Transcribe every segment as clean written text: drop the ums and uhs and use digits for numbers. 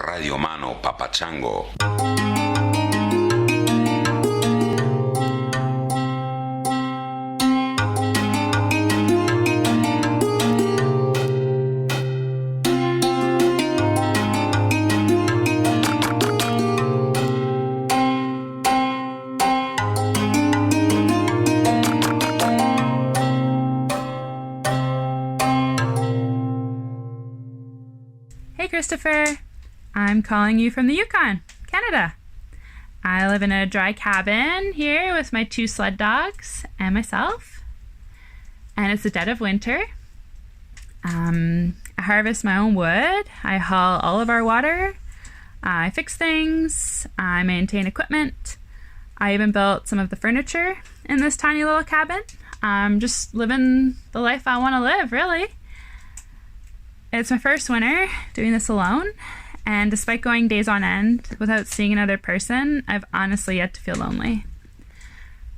Radio Mano Papachango. Christopher. I'm calling you from the Yukon, Canada. I live in a dry cabin here with my 2 sled dogs and myself. And it's the dead of winter. I harvest my own wood. I haul all of our water. I fix things. I maintain equipment. I even built some of the furniture in this tiny little cabin. I'm just living the life I want to live, really. It's my first winter doing this alone, and despite going days on end without seeing another person, I've honestly yet to feel lonely.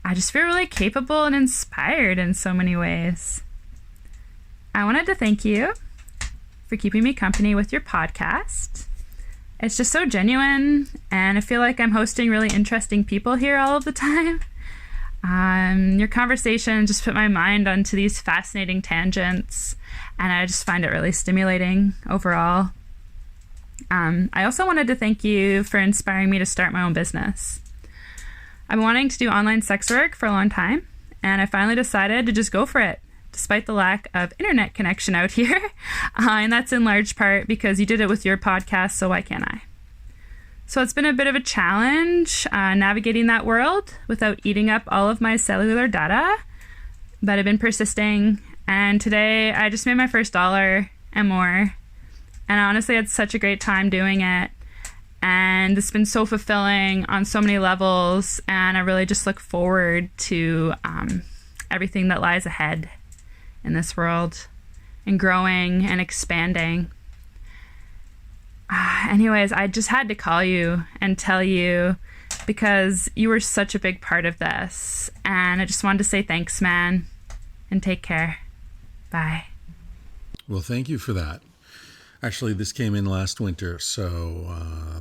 I just feel really capable and inspired in so many ways. I wanted to thank you for keeping me company with your podcast. It's just so genuine, and I feel like I'm hosting really interesting people here all of the time. Your conversation just put my mind onto these fascinating tangents, and I just find it really stimulating overall. I also wanted to thank you for inspiring me to start my own business. I've been wanting to do online sex work for a long time, and I finally decided to just go for it, despite the lack of internet connection out here. And that's in large part because you did it with your podcast, so why can't I? So it's been a bit of a challenge navigating that world without eating up all of my cellular data, but I've been persisting, and today I just made my first $1 and more, and I honestly had such a great time doing it, and it's been so fulfilling on so many levels, and I really just look forward to everything that lies ahead in this world and growing and expanding. Anyways, I just had to call you and tell you because you were such a big part of this. And I just wanted to say thanks, man. And take care. Bye. Well, thank you for that. Actually, this came in last winter. So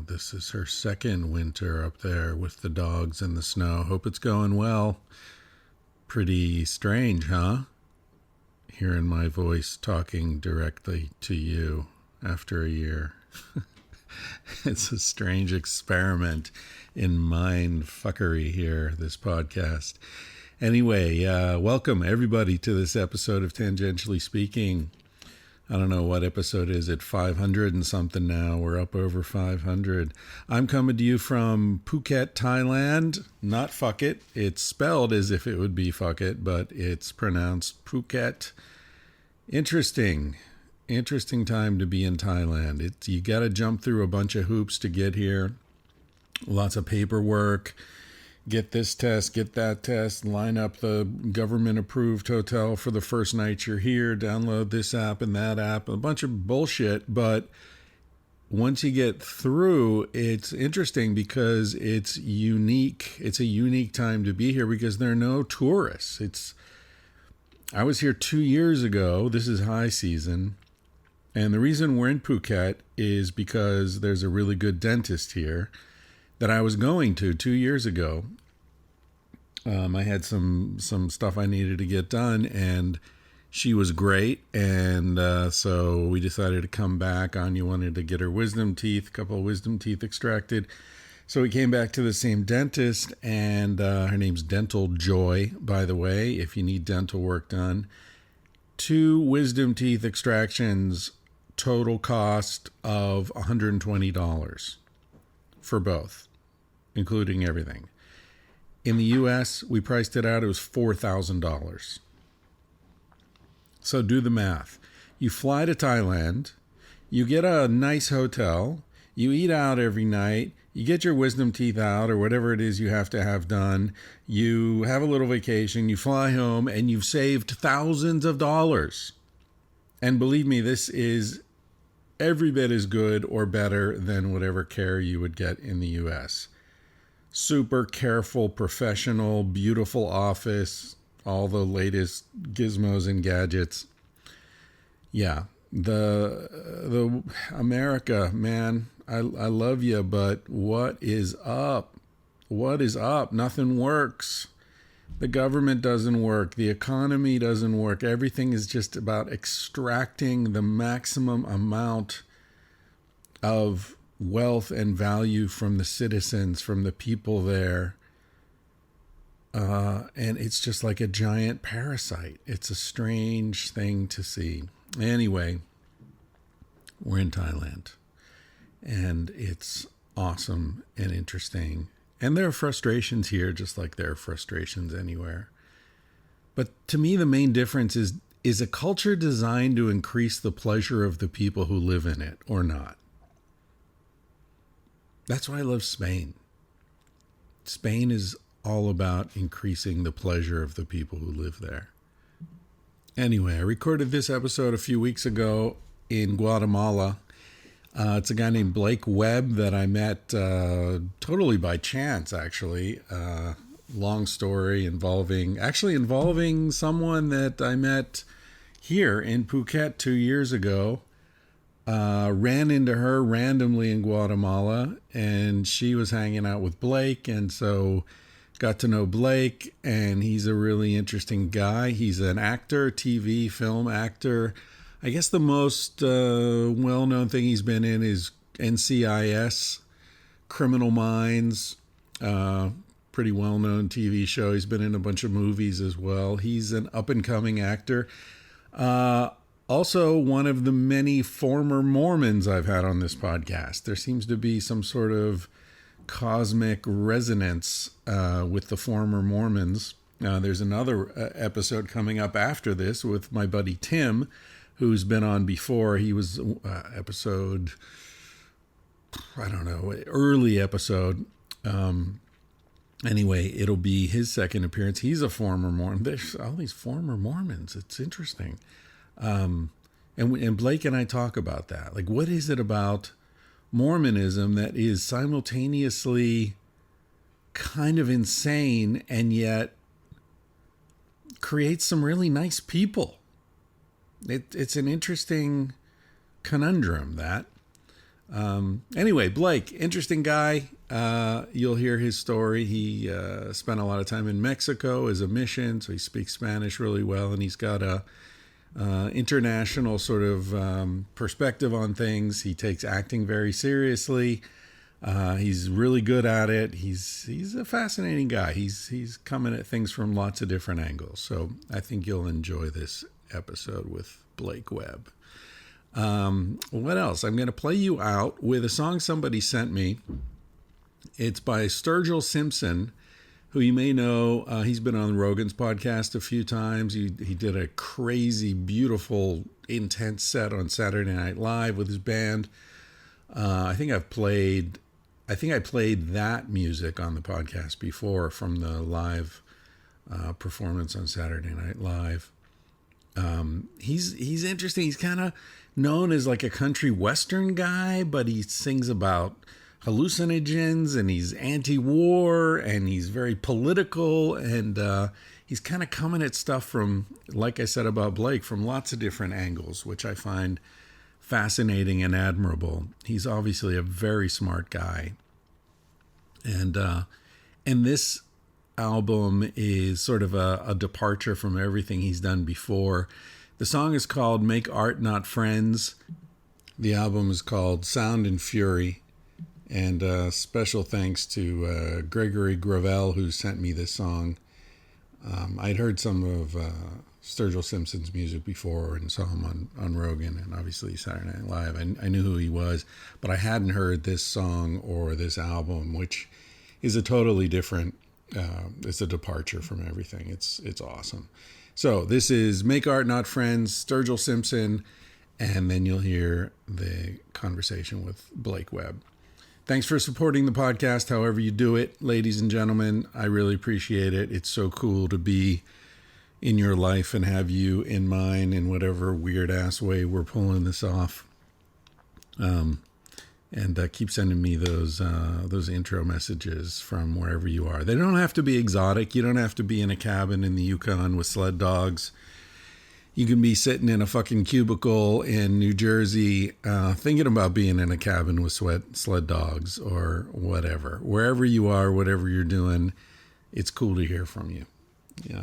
this is her second winter up there with the dogs in the snow. Hope it's going well. Pretty strange, huh? Hearing my voice talking directly to you after a year. It's a strange experiment in mind fuckery here, this podcast. Anyway, welcome everybody to this episode of Tangentially Speaking. I don't know what episode is it, 500 and something now. We're up over 500. I'm coming to you from Phuket, Thailand. Not fuck it. It's spelled as if it would be fuck it, but it's pronounced Phuket. Interesting time to be in Thailand. You got to jump through a bunch of hoops to get here. Lots of paperwork. Get this test, get that test, line up the government-approved hotel for the first night you're here, download this app and that app, a bunch of bullshit. But once you get through, it's interesting because it's unique. It's a unique time to be here because there are no tourists. I was here 2 years ago. This is high season. And the reason we're in Phuket is because there's a really good dentist here that I was going to 2 years ago. I had some stuff I needed to get done, and she was great. And so we decided to come back. Anya wanted to get her a couple of wisdom teeth extracted. So we came back to the same dentist, and her name's Dental Joy, by the way, if you need dental work done. 2 wisdom teeth extractions, total cost of $120 for both, including everything. In the U.S., we priced it out. It was $4,000. So do the math. You fly to Thailand, you get a nice hotel, you eat out every night, you get your wisdom teeth out or whatever it is you have to have done, you have a little vacation, you fly home, and you've saved thousands of dollars. And believe me, this is every bit as good or better than whatever care you would get in the U.S. Super careful, professional, beautiful office, all the latest gizmos and gadgets. Yeah, the America, man, I love you, but what is up? What is up? Nothing works. The government doesn't work. The economy doesn't work. Everything is just about extracting the maximum amount of wealth and value from the citizens, from the people there. And it's just like a giant parasite. It's a strange thing to see. Anyway, we're in Thailand, and it's awesome and interesting. And there are frustrations here, just like there are frustrations anywhere. But to me, the main difference is a culture designed to increase the pleasure of the people who live in it or not? That's why I love Spain. Spain is all about increasing the pleasure of the people who live there. Anyway, I recorded this episode a few weeks ago in Guatemala. It's a guy named Blake Webb that I met totally by chance, actually. Long story involving someone that I met here in Phuket 2 years ago. Ran into her randomly in Guatemala, and she was hanging out with Blake, and so got to know Blake, and he's a really interesting guy. He's an actor, TV, film actor. I guess the most well-known thing he's been in is NCIS, Criminal Minds, pretty well-known TV show. He's been in a bunch of movies as well. He's an up-and-coming actor. Also, one of the many former Mormons I've had on this podcast. There seems to be some sort of cosmic resonance with the former Mormons. There's another episode coming up after this with my buddy Tim, who's been on before. He was episode, early episode. Anyway, it'll be his second appearance. He's a former Mormon. There's all these former Mormons. It's interesting. And Blake and I talk about that. Like, what is it about Mormonism that is simultaneously kind of insane and yet creates some really nice people? It's an interesting conundrum, that. Anyway, Blake, interesting guy. You'll hear his story. He spent a lot of time in Mexico as a mission, so he speaks Spanish really well, and he's got a international sort of perspective on things. He takes acting very seriously. He's really good at it. He's a fascinating guy. He's coming at things from lots of different angles. So I think you'll enjoy this episode with Blake Webb. What else? I'm going to play you out with a song somebody sent me. It's by Sturgill Simpson, who you may know. He's been on Rogan's podcast a few times. He did a crazy, beautiful, intense set on Saturday Night Live with his band. I think I played that music on the podcast before from the live performance on Saturday Night Live. He's interesting. He's kind of known as like a country western guy, but he sings about hallucinogens, and he's anti-war, and he's very political, and he's kind of coming at stuff from, like I said about Blake, from lots of different angles, which I find fascinating and admirable. He's obviously a very smart guy, and this album is sort of a departure from everything he's done before. The song is called Make Art Not Friends. The album is called Sound and Fury. And special thanks to Gregory Gravel, who sent me this song. I'd heard some of Sturgill Simpson's music before and saw him on Rogan and obviously Saturday Night Live. I knew who he was, but I hadn't heard this song or this album, which is a totally different, it's a departure from everything. It's awesome. So this is Make Art Not Friends, Sturgill Simpson, and then you'll hear the conversation with Blake Webb. Thanks for supporting the podcast, however you do it, ladies and gentlemen. I really appreciate it. It's so cool to be in your life and have you in mine in whatever weird-ass way we're pulling this off. And keep sending me those intro messages from wherever you are. They don't have to be exotic. You don't have to be in a cabin in the Yukon with sled dogs. You can be sitting in a fucking cubicle in New Jersey thinking about being in a cabin with sled dogs or whatever. Wherever you are, whatever you're doing, it's cool to hear from you.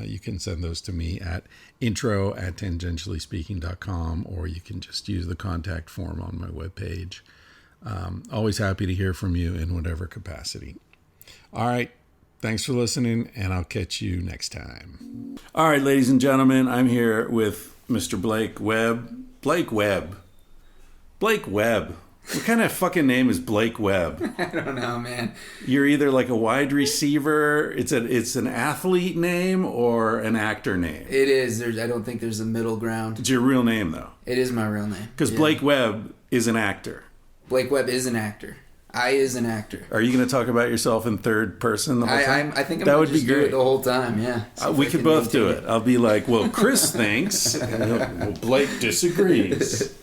You can send those to me at intro@tangentiallyspeaking.com, or you can just use the contact form on my webpage. Always happy to hear from you in whatever capacity. All right. Thanks for listening, and I'll catch you next time. All right, ladies and gentlemen, I'm here with Mr. Blake Webb. Blake Webb. Blake Webb. What kind of fucking name is Blake Webb? I don't know, man. You're either like a wide receiver, it's an athlete name, or an actor name. It is. I don't think there's a middle ground. It's your real name, though. It is my real name. Because Blake Webb is an actor. Blake Webb is an actor. I is an actor. Are you going to talk about yourself in third person the whole time? I think I'm going to just do it the whole time, yeah. We could both do it. I'll be like, well, Chris thinks. Well, Blake disagrees.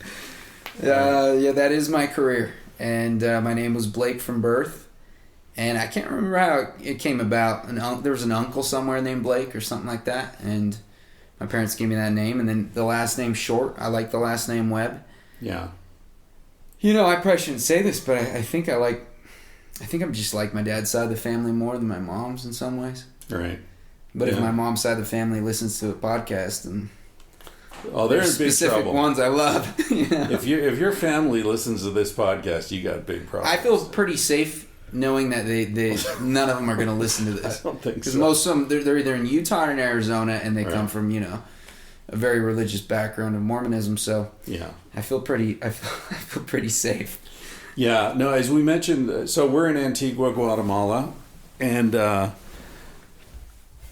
Yeah, that is my career. And my name was Blake from birth. And I can't remember how it came about. There was an uncle somewhere named Blake or something like that. And my parents gave me that name. And then the last name Short. I like the last name Webb. Yeah. You know, I probably shouldn't say this, but I think I'm just like my dad's side of the family more than my mom's in some ways. Right. But if my mom's side of the family listens to a podcast, and they're in big specific trouble. ones I love. You know? If your family listens to this podcast, you got big problems. I feel pretty safe knowing that they none of them are going to listen to this. I don't think so. Because most of them, they're either in Utah or in Arizona, and they come from, a very religious background of Mormonism. So yeah, I feel pretty safe. Yeah, no, as we mentioned, so we're in Antigua, Guatemala, and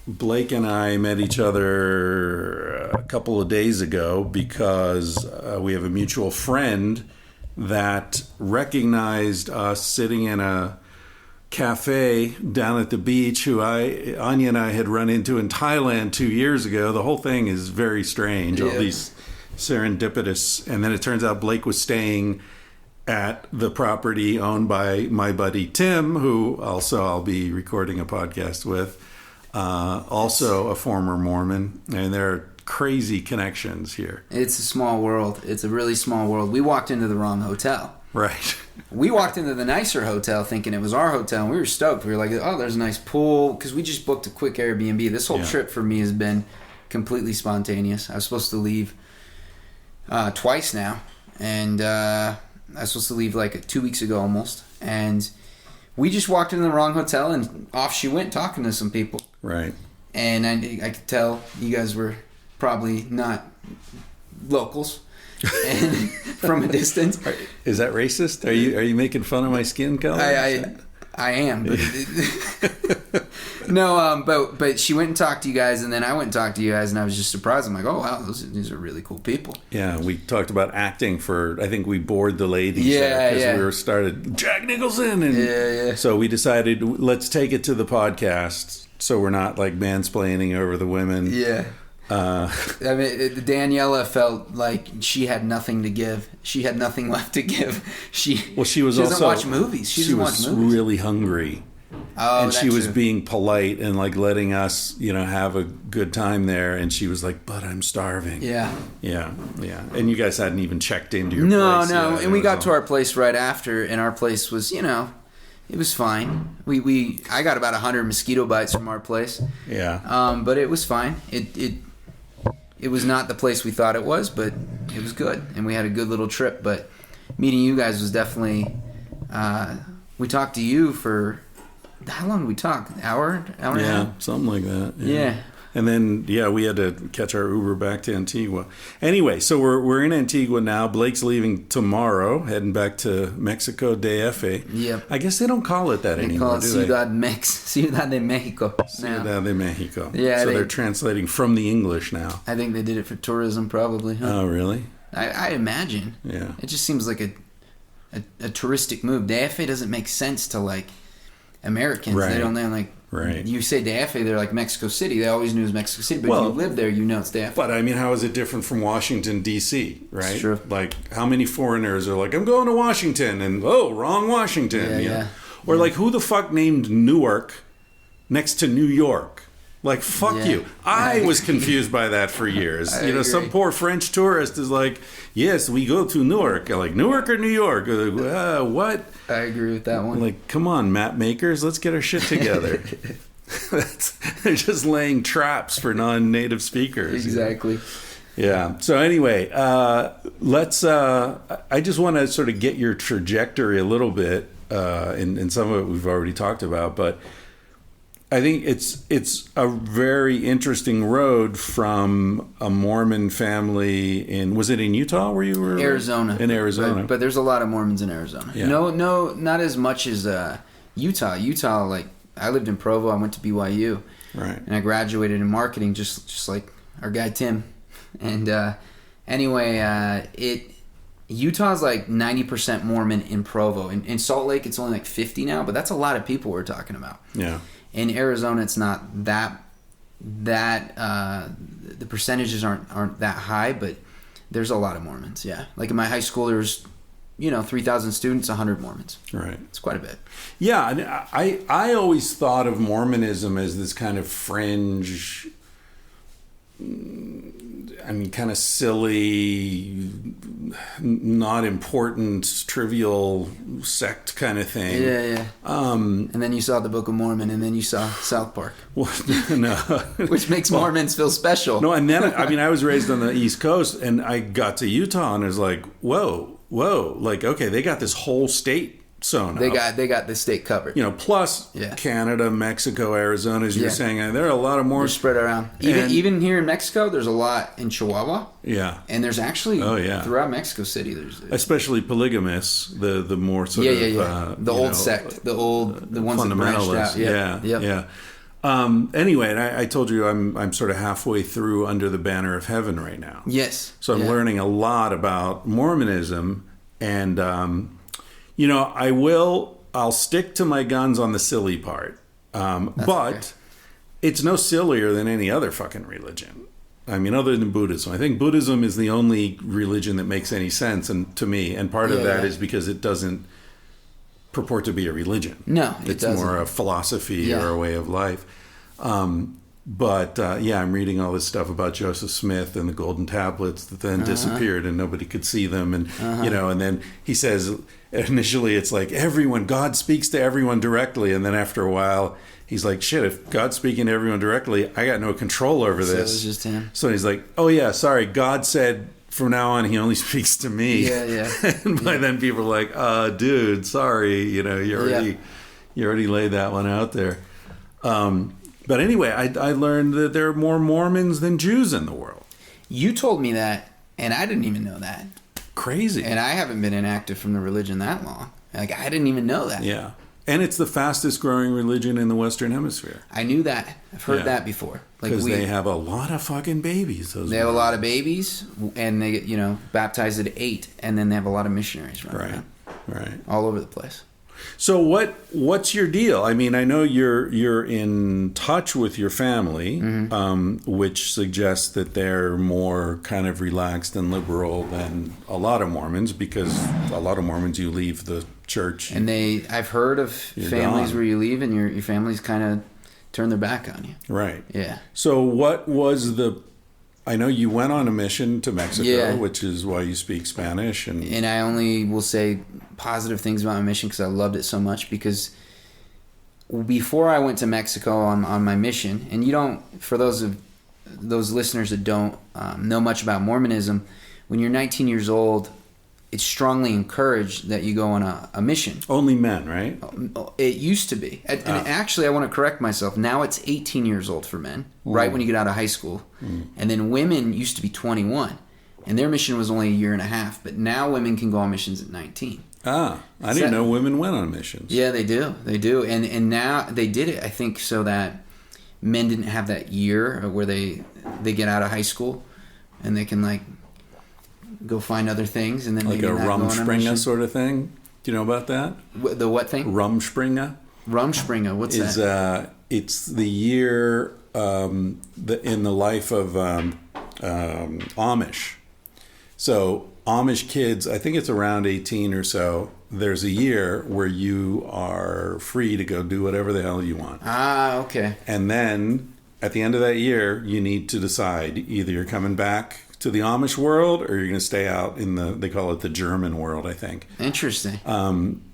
Blake and I met each other a couple of days ago because we have a mutual friend that recognized us sitting in a cafe down at the beach, who Anya and I had run into in Thailand 2 years ago. The whole thing is very strange, all these serendipitous. And then it turns out Blake was staying at the property owned by my buddy Tim, who also I'll be recording a podcast with, also a former Mormon. And there are crazy connections here. It's a small world. It's a really small world. We walked into the wrong hotel. Right. We walked into the nicer hotel thinking it was our hotel, and we were stoked. We were like, oh, there's a nice pool, because we just booked a quick Airbnb. This whole trip for me has been completely spontaneous. I was supposed to leave twice now, and I was supposed to leave like 2 weeks ago almost, and we just walked into the wrong hotel, and off she went talking to some people. Right. And I could tell you guys were probably not locals. And from a distance. Is that racist? Are you making fun of my skin color? I am. But no, but she went and talked to you guys, and then I went and talked to you guys, and I was just surprised. I'm like, oh wow, these are really cool people. Yeah, we talked about acting for. I think we bored the ladies. Yeah, we were started Jack Nicholson, and so we decided let's take it to the podcast, so we're not like mansplaining over the women. Yeah. I mean, Daniela felt like she had nothing to give. She had nothing left to give. She doesn't watch movies. She was really hungry. Oh, and she was being polite and like letting us, have a good time there. And she was like, "But I'm starving." Yeah. And you guys hadn't even checked into your place. No. And we got to our place right after, and our place was, it was fine. I got about 100 mosquito bites from our place. Yeah. But it was fine. It was not the place we thought it was, but it was good, and we had a good little trip. But meeting you guys was definitely. We talked to you for how long did we talk? An hour and a half? Something like that. Yeah. And then we had to catch our Uber back to Antigua. Anyway, so we're in Antigua now. Blake's leaving tomorrow, heading back to Mexico DF. Yep. I guess they don't call it that anymore. Call it Ciudad de Mexico. Ciudad de Mexico. Yeah. So they're translating from the English now. I think they did it for tourism, probably. Huh? Oh, really? I imagine. Yeah. It just seems like a touristic move. DF doesn't make sense to like Americans. Right. They don't like. Right. You say DF, they're like Mexico City. They always knew it was Mexico City, but if you live there, you know it's DF. But I mean, how is it different from Washington, D.C., right? It's true. Like, how many foreigners are like, I'm going to Washington, and wrong Washington. Yeah. Or like, who the fuck named Newark next to New York? Like, fuck Yeah. you. I was confused by that for years. I agree. Some poor French tourist is like, yes, we go to Newark. I'm like, Newark or New York? Like, what? I agree with that one. Like, come on, map makers, let's get our shit together. They're just laying traps for non-native speakers. Exactly. Yeah. So anyway, let's. I just want to sort of get your trajectory a little bit, and some of it we've already talked about, but I think it's a very interesting road from a Mormon family in. Was it in Utah where you were? Arizona. In Arizona. But there's a lot of Mormons in Arizona. Yeah. No, not as much as Utah. Utah, like I lived in Provo. I went to BYU. Right. And I graduated in marketing, just like our guy Tim. And Utah's like 90% Mormon in Provo. In Salt Lake, it's only like 50 now, but that's a lot of people we're talking about. Yeah. In Arizona, it's not that the percentages aren't that high, but there's a lot of Mormons. Yeah, like in my high school, there was 3,000 students, 100 Mormons. Right. It's quite a bit. Yeah, and I always thought of Mormonism as this kind of fringe, kind of silly, not important, trivial sect kind of thing. Yeah. And then you saw the Book of Mormon, and then you saw South Park. Well, no. Which makes Mormons feel special. No, and then, I was raised on the East Coast, and I got to Utah, and it was like, whoa, like, okay, they got this whole state sewn up. They got the state covered. Plus Canada, Mexico, Arizona, as you were saying, there are a lot of more. They're spread around. Even here in Mexico, there's a lot in Chihuahua. Yeah. And there's actually, throughout Mexico City, there's... Especially polygamous, the more sort of... the old sect, the ones that branched out. Yeah. Anyway, and I told you I'm sort of halfway through Under the Banner of Heaven right now. Yes. So I'm learning a lot about Mormonism, and I'll stick to my guns on the silly part, but it's no sillier than any other fucking religion. Other than Buddhism. I think Buddhism is the only religion that makes any sense, and to me, and part of that is because it doesn't purport to be a religion. No, it's more a philosophy or a way of life. But I'm reading all this stuff about Joseph Smith and the golden tablets that then disappeared and nobody could see them. And, and then he says, initially it's like God speaks to everyone directly. And then after a while, he's like, shit, if God's speaking to everyone directly, I got no control over this. So it was just him. So he's like, oh yeah, sorry. God said from now on, he only speaks to me. Yeah. And by then people are like, dude, sorry. You already laid that one out there. But anyway, I learned that there are more Mormons than Jews in the world. You told me that, and I didn't even know that. Crazy. And I haven't been inactive from the religion that long. Like, I didn't even know that. Yeah. And it's the fastest growing religion in the Western Hemisphere. I knew that. I've heard that before. Because they have a lot of fucking babies. They have a lot of babies, and they get, baptized at 8, and then they have a lot of missionaries running around. Right. All over the place. So what's your deal? I know you're in touch with your family, which suggests that they're more kind of relaxed and liberal than a lot of Mormons, because a lot of Mormons, you leave the church. And I've heard of families where you leave and your families kind of turn their back on you. Right. Yeah. So what was I know you went on a mission to Mexico, which is why you speak Spanish. And I only will say positive things about my mission because I loved it so much. Because before I went to Mexico on my mission, and for those listeners that don't know much about Mormonism, when you're 19 years old, it's strongly encouraged that you go on a mission. Only men, right? It used to be. And actually, I want to correct myself. Now it's 18 years old for men, right when you get out of high school. And then women used to be 21. And their mission was only a year and a half. But now women can go on missions at 19. I didn't know women went on missions. Yeah, they do. They do. And now they did it, I think, so that men didn't have that year where they get out of high school and they can, go find other things, and then like maybe a not Rumspringa sort of thing. Do you know about that? The what thing? Rumspringa. Rumspringa. What's that? It's the year in the life of Amish. So Amish kids, I think it's around 18 or so. There's a year where you are free to go do whatever the hell you want. Ah, okay. And then at the end of that year, you need to decide either you're coming back to the Amish world or you're going to stay out in they call it the German world, I think. Interesting.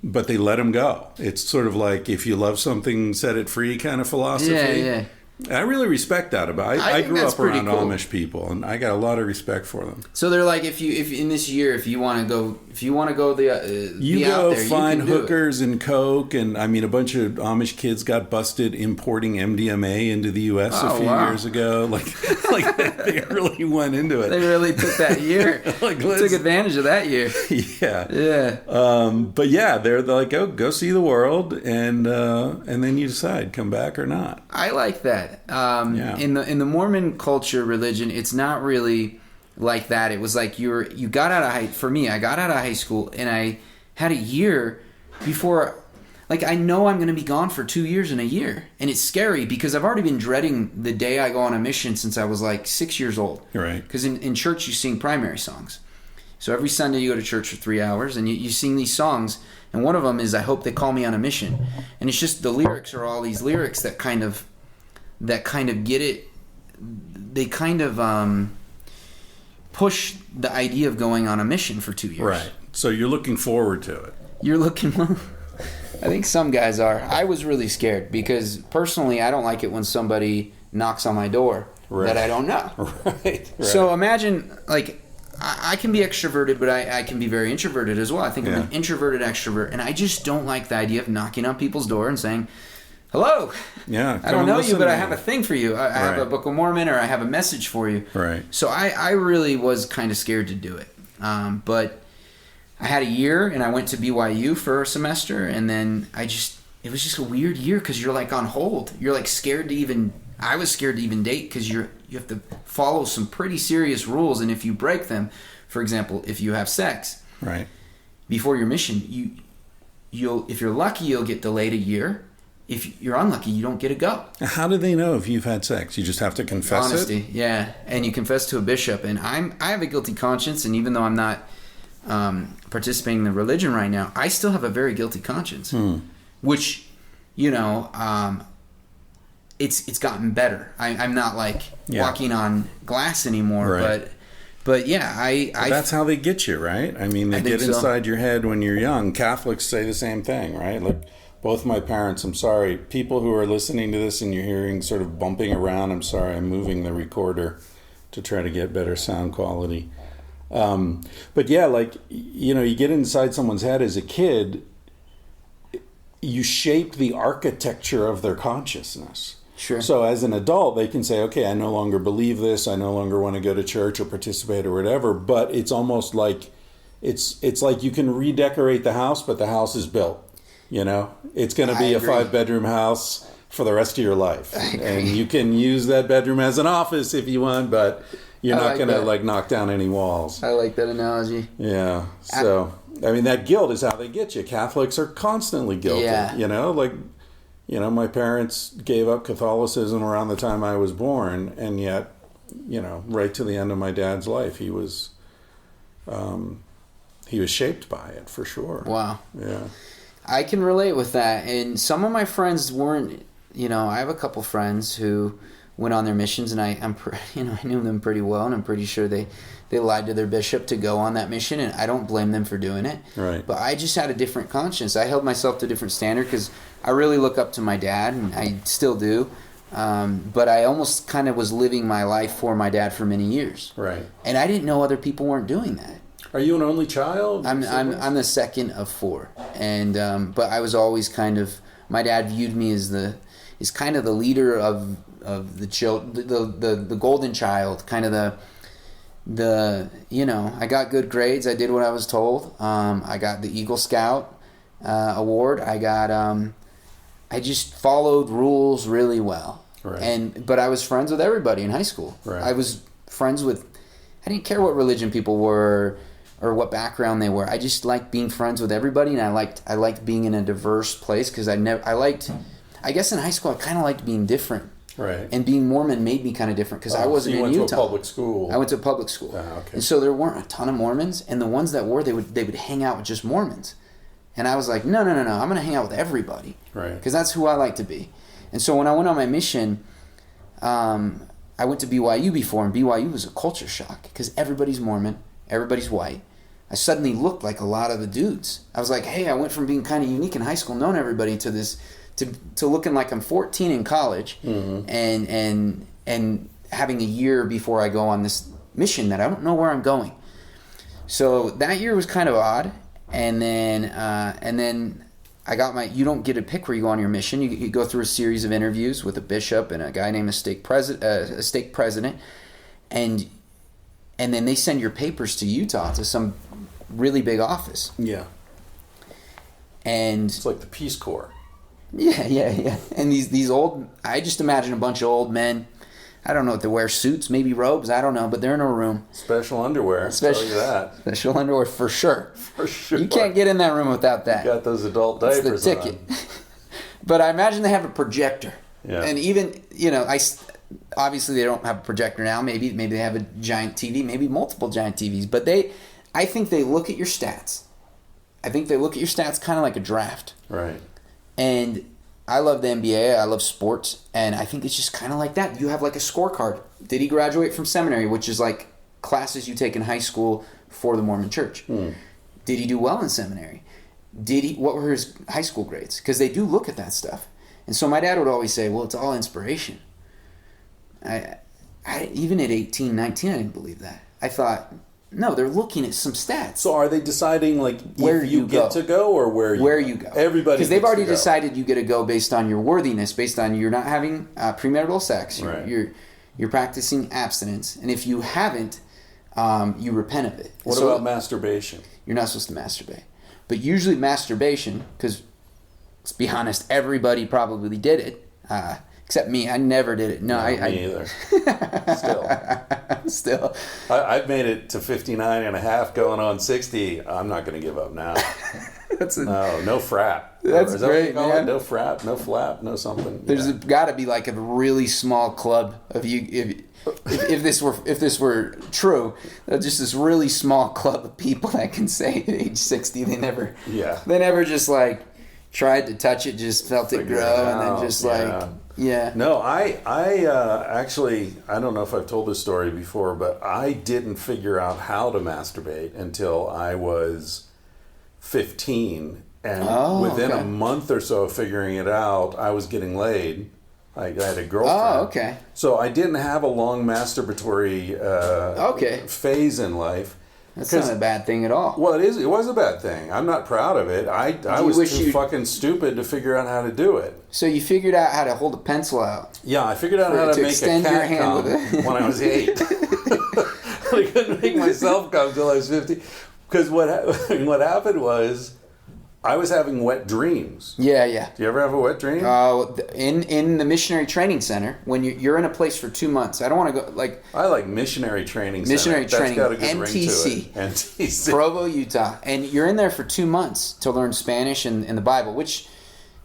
But they let them go. It's sort of like if you love something, set it free kind of philosophy. Yeah. I really respect that about it. I grew up around Amish people, and I got a lot of respect for them. So they're like, if in this year, if you want to go you go find hookers and coke, and I mean, a bunch of Amish kids got busted importing MDMA into the U.S. a few years ago. Like they really went into it. They really took that year. Took advantage of that year. Yeah. But yeah, they're like, go see the world, and then you decide, come back or not. I like that. In the Mormon culture, religion, it's not really like that. It was like you got out of for me, I got out of high school and I had a year before, like, I know I'm going to be gone for 2 years and a year, and it's scary because I've already been dreading the day I go on a mission since I was like 6 years old. Right. Because in church you sing primary songs. So every Sunday you go to church for 3 hours and you sing these songs, and one of them is I Hope They Call Me on a Mission. And it's just the lyrics are all these lyrics that kind of get it. They kind of push the idea of going on a mission for 2 years. Right. So you're looking forward to it. I think some guys are. I was really scared because personally I don't like it when somebody knocks on my door that I don't know. Right. So imagine, like, I can be extroverted, but I can be very introverted as well. I think I'm an introverted extrovert, and I just don't like the idea of knocking on people's door and saying, hello. Yeah. I don't know you, but I have a thing for you. I have a Book of Mormon, or I have a message for you. Right. So I really was kind of scared to do it. But I had a year, and I went to BYU for a semester, and then it was just a weird year because you're like on hold. You're like I was scared to even date because you have to follow some pretty serious rules, and if you break them, for example, if you have sex before your mission, if you're lucky, you'll get delayed a year. If you're unlucky, you don't get to go. How do they know if you've had sex? You just have to confess Honesty, yeah. And you confess to a bishop. And I have a guilty conscience, and even though I'm not participating in the religion right now, I still have a very guilty conscience. Which, it's gotten better. I'm not like walking on glass anymore, but yeah, that's how they get you, right? I mean, they get inside your head when you're young. Catholics say the same thing, right? Like, both my parents, I'm sorry, people who are listening to this and you're hearing sort of bumping around, I'm sorry, I'm moving the recorder to try to get better sound quality. But yeah, like, you get inside someone's head as a kid, you shape the architecture of their consciousness. Sure. So as an adult, they can say, okay, I no longer believe this, I no longer want to go to church or participate or whatever, but it's almost like, it's like you can redecorate the house, but the house is built. It's going to be a 5-bedroom house for the rest of your life. And you can use that bedroom as an office if you want, but you're not going to knock down any walls. I like that analogy. Yeah. So, I mean, that guilt is how they get you. Catholics are constantly guilty. Yeah. My parents gave up Catholicism around the time I was born, and yet, right to the end of my dad's life, he was shaped by it for sure. Wow. Yeah. I can relate with that, and some of my friends weren't. I have a couple friends who went on their missions, and I knew them pretty well, and I'm pretty sure they lied to their bishop to go on that mission, and I don't blame them for doing it. Right. But I just had a different conscience. I held myself to a different standard because I really look up to my dad, and I still do. But I almost kind of was living my life for my dad for many years. Right. And I didn't know other people weren't doing that. Are you an only child? I'm the second of 4, and but I was always kind of, my dad viewed me as kind of the leader of the the golden child, kind of the I got good grades, I did what I was told, I got the Eagle Scout award, I just followed rules really well, but I was friends with everybody in high school. I was friends with, I didn't care what religion people were or what background they were. I just liked being friends with everybody, and I liked being in a diverse place because I guess in high school I kind of liked being different. Right. And being Mormon made me kind of different because I wasn't in Utah. You went to a public school. I went to a public school. Okay. And so there weren't a ton of Mormons, and the ones that were, they would hang out with just Mormons. And I was like, no, I'm going to hang out with everybody. Right. Because that's who I like to be. And so when I went on my mission, I went to BYU before, and BYU was a culture shock because everybody's Mormon, everybody's white. I suddenly looked like a lot of the dudes. I was like, hey, I went from being kind of unique in high school, knowing everybody, to this, to looking like I'm 14 in college, and having a year before I go on this mission that I don't know where I'm going. So that year was kind of odd, and then I got you don't get to pick where you go on your mission. You go through a series of interviews with a bishop and a guy named a stake president, and then they send your papers to Utah to some really big office. Yeah. And it's like the Peace Corps. Yeah. And these old, I just imagine a bunch of old men. I don't know if they wear suits, maybe robes, I don't know, but they're in a room. Special underwear, tell you that. Special underwear for sure. For sure. You can't get in that room without that. You got those adult diapers on. It's the ticket. But I imagine they have a projector. Yeah. And even, obviously they don't have a projector now. Maybe they have a giant TV, maybe multiple giant TVs. But I think they look at your stats. I think they look at your stats kind of like a draft. Right. And I love the NBA. I love sports. And I think it's just kind of like that. You have like a scorecard. Did he graduate from seminary, which is like classes you take in high school for the Mormon church? Did he do well in seminary? What were his high school grades? Because they do look at that stuff. And so my dad would always say, well, it's all inspiration. I even at 18, 19, I didn't believe that. I thought, no, they're looking at some stats. So are they deciding like where you get to go or where you go? Everybody, because they've already decided you get to go based on your worthiness, based on you're not having premarital sex, right. you're practicing abstinence, and if you haven't, you repent of it. What about masturbation? You're not supposed to masturbate, but usually masturbation, because let's be honest, everybody probably did it. Except me, I never did it. No, me either. Still. I've made it to 59 and a half, going on 60. I'm not going to give up now. No frap. That's Is that great, what you call man. it? No frap, no flap, no something. There's got to be like a really small club of you. If this were true, just this really small club of people that can say at age 60 they never just like tried to touch it, just felt it grow, and then just Yeah. No, I actually, I don't know if I've told this story before, but I didn't figure out how to masturbate until I was 15. And within a month or so of figuring it out, I was getting laid. I had a girlfriend. Oh, okay. So I didn't have a long masturbatory phase in life. That's not a bad thing at all. Well, it was a bad thing. I'm not proud of it. I was too fucking stupid to figure out how to do it. So you figured out how to hold a pencil out. Yeah, I figured out how to make a cat come when I was 8. I couldn't make myself come until I was 50. Because what happened was, I was having wet dreams. Yeah. Do you ever have a wet dream? In the missionary training center, when you're in a place for 2 months, I don't want to go like. I like missionary training center. Missionary training, That's got a good NTC, ring to it. NTC, Provo, Utah, and you're in there for 2 months to learn Spanish and the Bible. Which,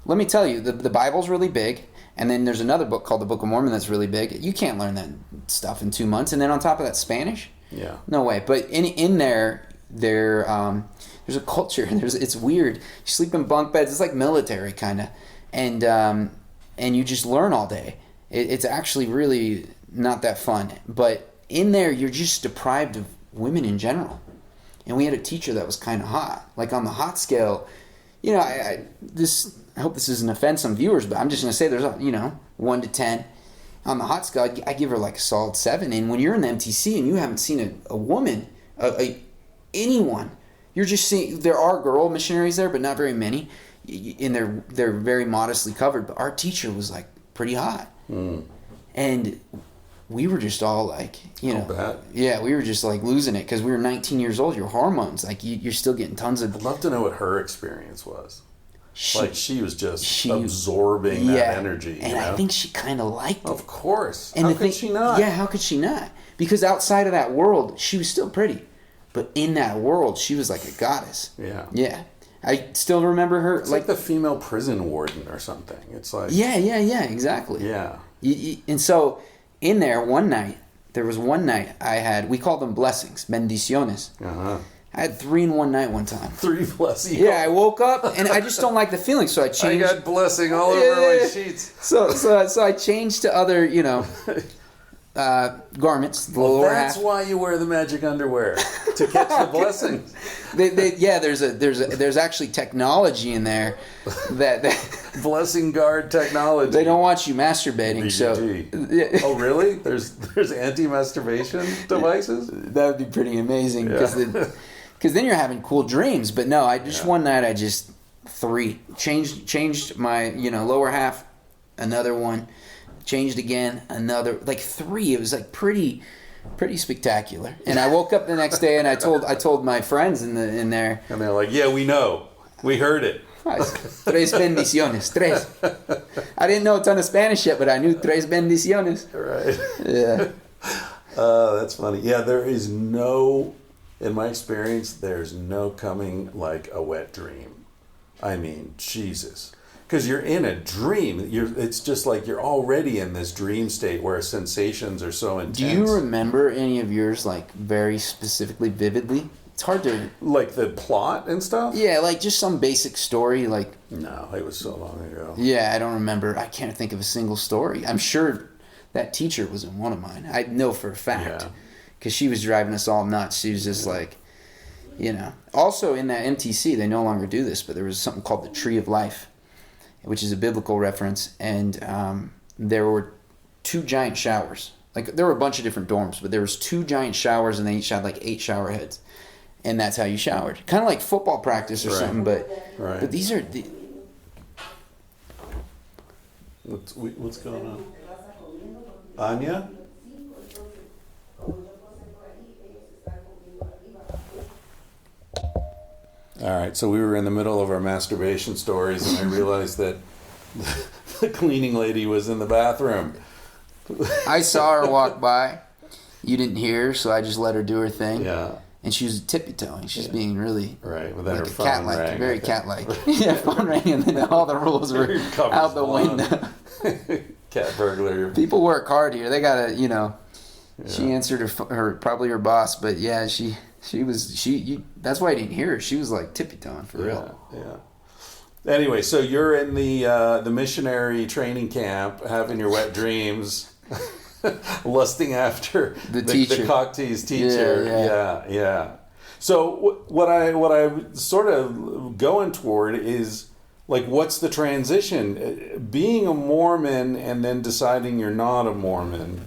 let me tell you, the Bible's really big, and then there's another book called the Book of Mormon that's really big. You can't learn that stuff in 2 months, and then on top of that, Spanish. Yeah. No way. But in there. There's a culture. It's weird. You sleep in bunk beds. It's like military kind of, and you just learn all day. It's actually really not that fun. But in there, you're just deprived of women in general. And we had a teacher that was kind of hot. Like on the hot scale, I hope this doesn't offend some viewers, but I'm just gonna say there's 1 to 10. On the hot scale, I give her like a solid 7. And when you're in the MTC and you haven't seen a woman, anyone, you're just seeing, there are girl missionaries there, but not very many, and they're very modestly covered. But our teacher was like pretty hot, and we were just all like, we were just like losing it because we were 19 years old. Your hormones, like you're still getting tons of. I'd love to know what her experience was. She was just absorbing that energy, and I think she kind of liked it. Of course, and how could she not? Yeah, how could she not? Because outside of that world, she was still pretty. But in that world, she was like a goddess. Yeah. Yeah. I still remember her. It's like the female prison warden or something. It's like... Yeah, exactly. Yeah. And so, in there, there was one night I had, we called them blessings, bendiciones. Uh-huh. I had 3 in one night one time. 3 blessings. Yeah, I woke up and I just don't like the feeling, so I changed. I got blessing all over my sheets. So I changed to other, garments. That's why you wear the magic underwear, to catch the blessings. There's actually technology in there that blessing guard technology. They don't want you masturbating. BGT. Oh, really? There's anti-masturbation devices? That would be pretty amazing because then you're having cool dreams. But no, one night I just 3 changed my lower half, another one, changed again, another, like 3. It was like pretty spectacular. And I woke up the next day and I told my friends in there, and they're like, "Yeah, we know, we heard it." 3 bendiciones, 3. I didn't know a ton of Spanish yet, but I knew 3 bendiciones. Right. Yeah. That's funny. Yeah, in my experience, there's no coming like a wet dream. I mean, Jesus. Because you're in a dream. It's just like you're already in this dream state where sensations are so intense. Do you remember any of yours, like, very specifically, vividly? It's hard to... Like the plot and stuff? Yeah, like just some basic story, like... No, it was so long ago. Yeah, I don't remember. I can't think of a single story. I'm sure that teacher was in one of mine. I know for a fact. Because she was driving us all nuts. She was just like, Also, in that MTC, they no longer do this, but there was something called the Tree of Life, which is a biblical reference. And there were 2 giant showers. Like, there were a bunch of different dorms, but there was 2 giant showers, and they each had like 8 shower heads. And that's how you showered. Kind of like football practice or something, but these are... What's going on? Anya? All right, so we were in the middle of our masturbation stories, and I realized that the cleaning lady was in the bathroom. I saw her walk by. You didn't hear her, so I just let her do her thing. Yeah. And she was tippy-toeing. She's being really... Right, but then like her phone rang. Cat-like, very cat-like. Yeah, phone rang, and then all the rules were out the window. Cat burglar. People work hard here. They gotta, She answered her probably her boss, but yeah, she was that's why I didn't hear her. She was like tippy-toeing for real. Yeah. Anyway, so you're in the missionary training camp, having your wet dreams. Lusting after the teacher, the cock tease teacher. Yeah. So what I sort of going toward is like, what's the transition? Being a Mormon and then deciding you're not a Mormon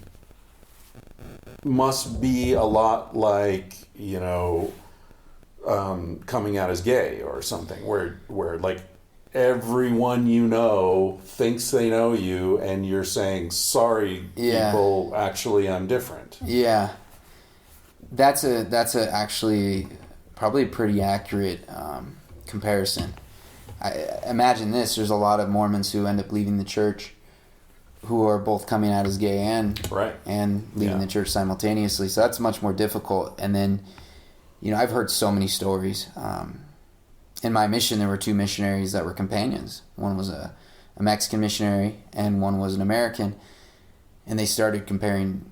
must be a lot like coming out as gay or something, where like everyone thinks they know you, and you're saying, sorry, people, actually I'm different. Yeah. That's actually probably a pretty accurate comparison. I imagine this, there's a lot of Mormons who end up leaving the church who are both coming out as gay and leaving the church simultaneously. So that's much more difficult. And then, I've heard so many stories. In my mission, there were 2 missionaries that were companions. One was a Mexican missionary, and one was an American. And they started comparing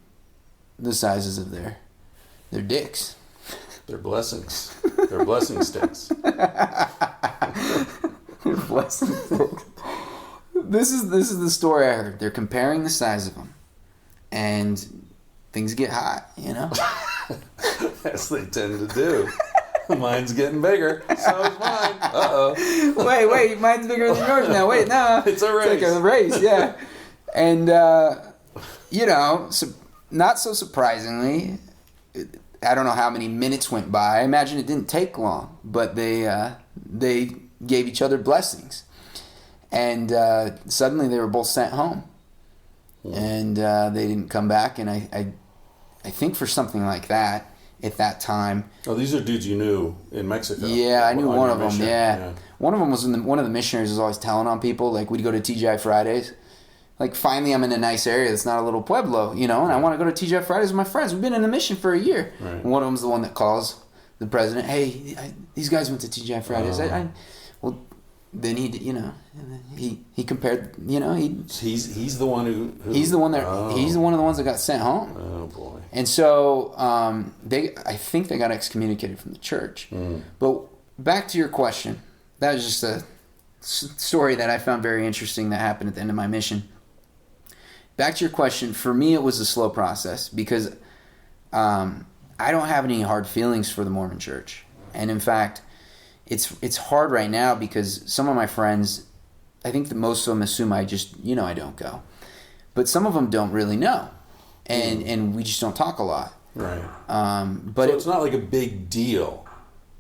the sizes of their dicks. Their blessings. Their blessing sticks. Their blessing sticks. This is the story I heard. They're comparing the size of them. And things get hot, As they tend to do. Mine's getting bigger. So is mine. Uh-oh. Wait. Mine's bigger than yours now. Wait, no. It's a race. It's like a race, yeah. And, not so surprisingly, I don't know how many minutes went by. I imagine it didn't take long. But they gave each other blessings. And suddenly they were both sent home. Yeah. And they didn't come back. And I think for something like that, at that time. Oh, these are dudes you knew in Mexico. Yeah, I knew one of them. Yeah. One of them was one of the missionaries was always telling on people. Like, we'd go to TGI Fridays. Like, finally, I'm in a nice area that's not a little pueblo, and I want to go to TGI Fridays with my friends. We've been in the mission for a year. Right. And one of them's the one that calls the president. Hey, these guys went to TGI Fridays. Well, then he compared, he's the one who he's the one he's one of the ones that got sent home. Oh boy. And so I think they got excommunicated from the church. But back to your question, that was just a story that I found very interesting that happened at the end of my mission. Back to your question, for me it was a slow process because I don't have any hard feelings for the Mormon church. And in fact, it's hard right now because some of my friends, I think that most of them assume I just, I don't go. But some of them don't really know. And we just don't talk a lot. Right. But so it's not like a big deal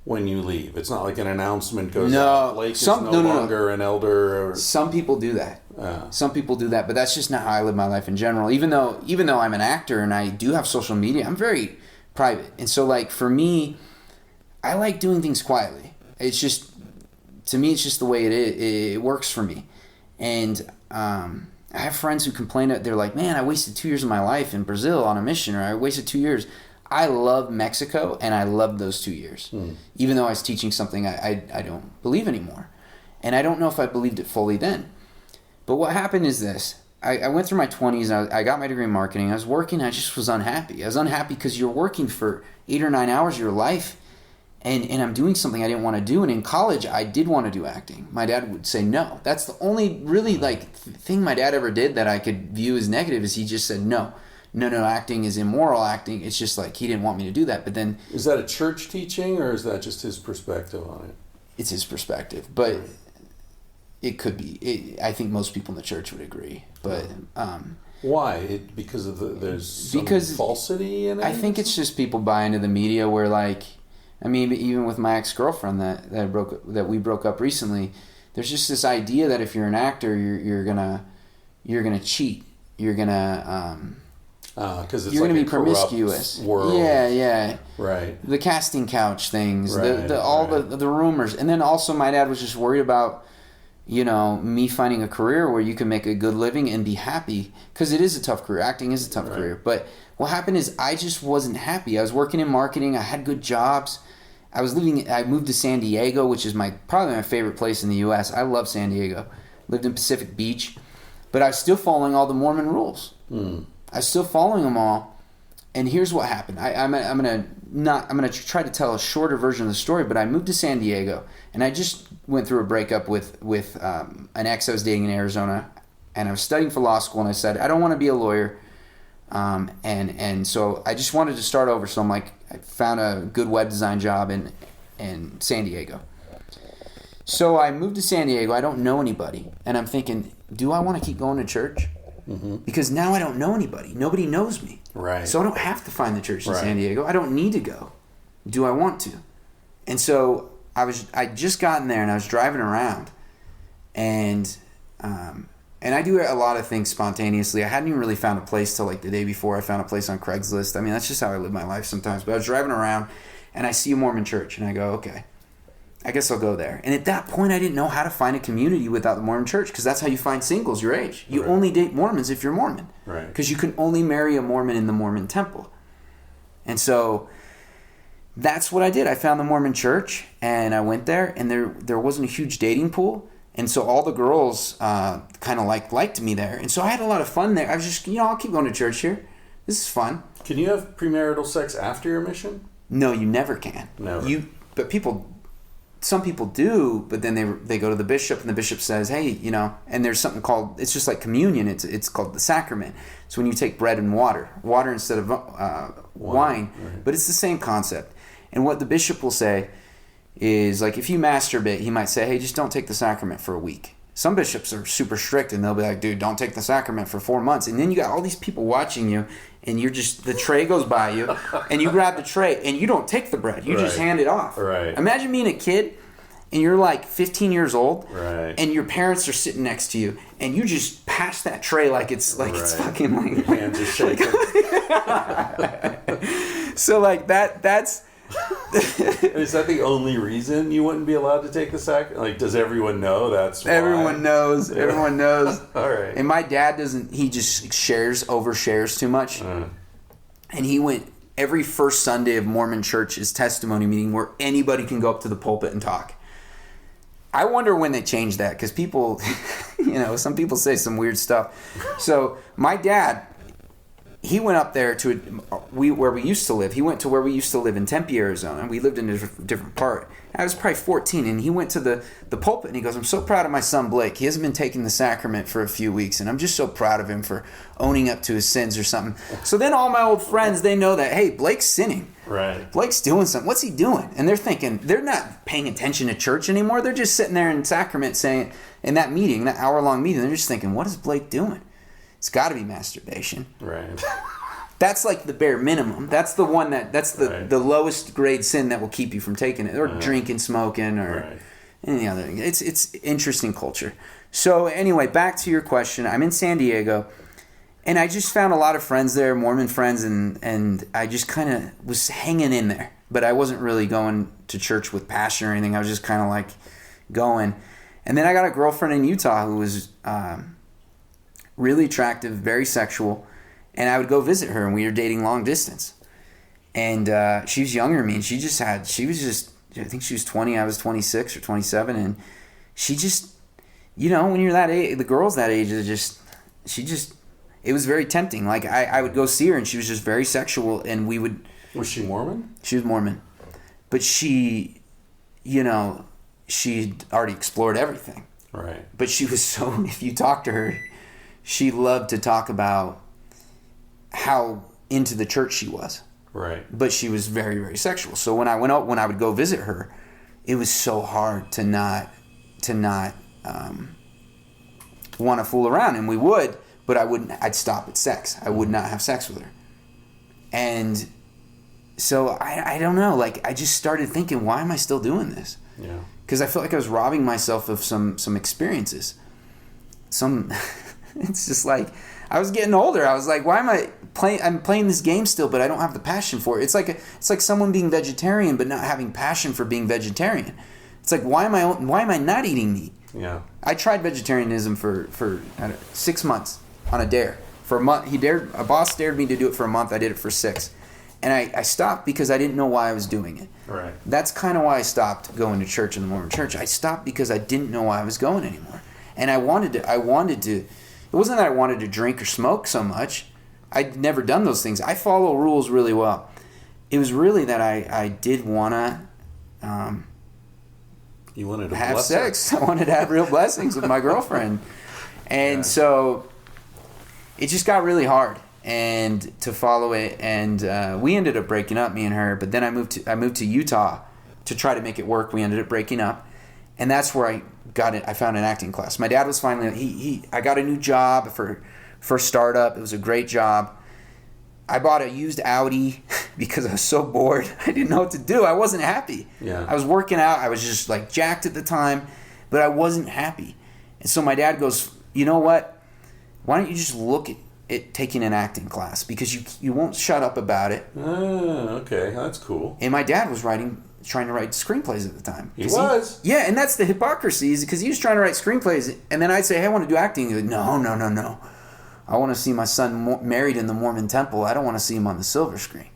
when you leave. It's not like an announcement goes out. Blake is no longer an elder. Or... Some people do that. Some people do that, but that's just not how I live my life in general. Even though I'm an actor and I do have social media, I'm very private. And so like for me, I like doing things quietly. It's just, to me, it's just the way it is. It works for me. And I have friends who complain that they're like, man, I wasted 2 years of my life in Brazil on a mission, or I wasted 2 years. I love Mexico, and I loved those 2 years, even though I was teaching something I don't believe anymore. And I don't know if I believed it fully then. But what happened is this. I went through my 20s, and I got my degree in marketing. I was working, I just was unhappy. I was unhappy because you're working for 8 or 9 hours of your life, and I'm doing something I didn't want to do. And in college, I did want to do acting. My dad would say no. That's the only really thing my dad ever did that I could view as negative is he just said no, acting is immoral. Acting, it's just like he didn't want me to do that. But then... Is that a church teaching or is that just his perspective on it? It's his perspective, but it could be. I think most people in the church would agree. But... Why? Because of there's some falsity in it? I think it's just people buy into the media where even with my ex-girlfriend that we broke up recently, there's just this idea that if you're an actor, you're gonna cheat, you're gonna because you're gonna be promiscuous. World. Yeah. Right. The casting couch things, right, the rumors, and then also my dad was just worried about me finding a career where you can make a good living and be happy, because it is a tough career. Acting is a tough career, but what happened is I just wasn't happy. I was working in marketing. I had good jobs. I moved to San Diego, which is probably my favorite place in the U.S. I love San Diego. Lived in Pacific Beach, but I was still following all the Mormon rules. I was still following them all. And here's what happened. I'm gonna try to tell a shorter version of the story. But I moved to San Diego, and I just went through a breakup with an ex I was dating in Arizona, and I was studying for law school. And I said I don't want to be a lawyer. And so I just wanted to start over. So I found a good web design job in San Diego. So I moved to San Diego. I don't know anybody. And I'm thinking, do I want to keep going to church? Because now I don't know anybody. Nobody knows me. Right. So I don't have to find the church in San Diego. I don't need to go. Do I want to? And so I just gotten there and I was driving around, and I do a lot of things spontaneously. I hadn't even really found a place till the day before. I found a place on Craigslist. I mean, that's just how I live my life sometimes. But I was driving around and I see a Mormon church and I go, okay, I guess I'll go there. And at that point, I didn't know how to find a community without the Mormon church, because that's how you find singles your age. You only date Mormons if you're Mormon. Right. Because you can only marry a Mormon in the Mormon temple. And so that's what I did. I found the Mormon church and I went there, and there wasn't a huge dating pool. And so all the girls kind of liked me there. And so I had a lot of fun there. I was just, I'll keep going to church here. This is fun. Can you have premarital sex after your mission? No, you never can. Never. Some people do, but then they go to the bishop, and the bishop says, hey, and there's something called, it's just like communion. It's called the sacrament. So when you take bread and water instead of wine, right. But it's the same concept. And what the bishop will say is, if you masturbate, he might say, hey, just don't take the sacrament for a week. Some bishops are super strict, and they'll be like, dude, don't take the sacrament for 4 months. And then you got all these people watching you, and the tray goes by you, and you grab the tray, and you don't take the bread. You just hand it off. Right. Imagine being a kid, and you're 15 yeyears old, right. And your parents are sitting next to you, and you just pass that tray it's it's fucking Your hands are shaking. So that's... Is that the only reason you wouldn't be allowed to take the sacrament? Does everyone know that's why? Everyone knows. Everyone knows. All right. And my dad doesn't. He just overshares too much. And he went every first Sunday of Mormon church is testimony meeting where anybody can go up to the pulpit and talk. I wonder when they changed that, because people, some people say some weird stuff. So my dad, he went up there to where we used to live. He went to where we used to live in Tempe, Arizona. We lived in a different part. I was probably 14, and he went to the pulpit, and he goes, "I'm so proud of my son Blake. He hasn't been taking the sacrament for a few weeks, and I'm just so proud of him for owning up to his sins," or something. So then all my old friends, they know that, hey, Blake's sinning. Right. Blake's doing something. What's he doing? And they're thinking, they're not paying attention to church anymore. They're just sitting there in sacrament saying, in that meeting, that hour-long meeting, they're just thinking, what is Blake doing? It's got to be masturbation. Right. That's like the bare minimum. That's the one that's the lowest grade sin that will keep you from taking it, or drinking, smoking, or any other thing. It's interesting culture. So anyway, back to your question. I'm in San Diego, and I just found a lot of friends there, Mormon friends, and I just kind of was hanging in there. But I wasn't really going to church with passion or anything. I was just kind of like going. And then I got a girlfriend in Utah who was really attractive, very sexual. And I would go visit her, and we were dating long distance. And she was younger than me, and I think she was 20, I was 26 or 27. And she just, when you're that age, the girls that age, it was very tempting. Like, I would go see her, and she was just very sexual, and we would... Was she Mormon? She was Mormon. But she, she'd already explored everything. Right. But she was so, if you talk to her, she loved to talk about how into the church she was. Right. But she was very, very sexual. So when I would go visit her, it was so hard to not want to fool around. And we would, but I'd stop at sex. I would not have sex with her. And so I don't know, like, I just started thinking, why am I still doing this? Yeah. Because I felt like I was robbing myself of some experiences. It's just like, I was getting older. I was like, why am I playing? I'm playing this game still, but I don't have the passion for it. It's like someone being vegetarian but not having passion for being vegetarian. It's like, why am I not eating meat? Yeah. I tried vegetarianism for 6 months on a dare. For a month, a boss dared me to do it for a month. I did it for 6, and I stopped because I didn't know why I was doing it. Right. That's kind of why I stopped going to church in the Mormon church. I stopped because I didn't know why I was going anymore, and I wanted to. It wasn't that I wanted to drink or smoke so much. I'd never done those things. I follow rules really well. It was really that I did want to you wanted to have sex. I wanted to have real blessings with my girlfriend. And so it just got really hard and to follow it. And we ended up breaking up, me and her. But then I moved to Utah to try to make it work. We ended up breaking up. And that's where I got it. I found an acting class. My dad was finally, I got a new job for a startup. It was a great job. I bought a used Audi because I was so bored. I didn't know what to do. I wasn't happy. Yeah. I was working out. I was just like jacked at the time, but I wasn't happy. And so my dad goes, you know what? Why don't you just look at taking an acting class? Because you won't shut up about it. Oh, okay. That's cool. And my dad was trying to write screenplays at the time. He was? Yeah, and that's the hypocrisy, is because he was trying to write screenplays, and then I'd say, hey, I want to do acting. He'd go, no. I want to see my son married in the Mormon temple. I don't want to see him on the silver screen.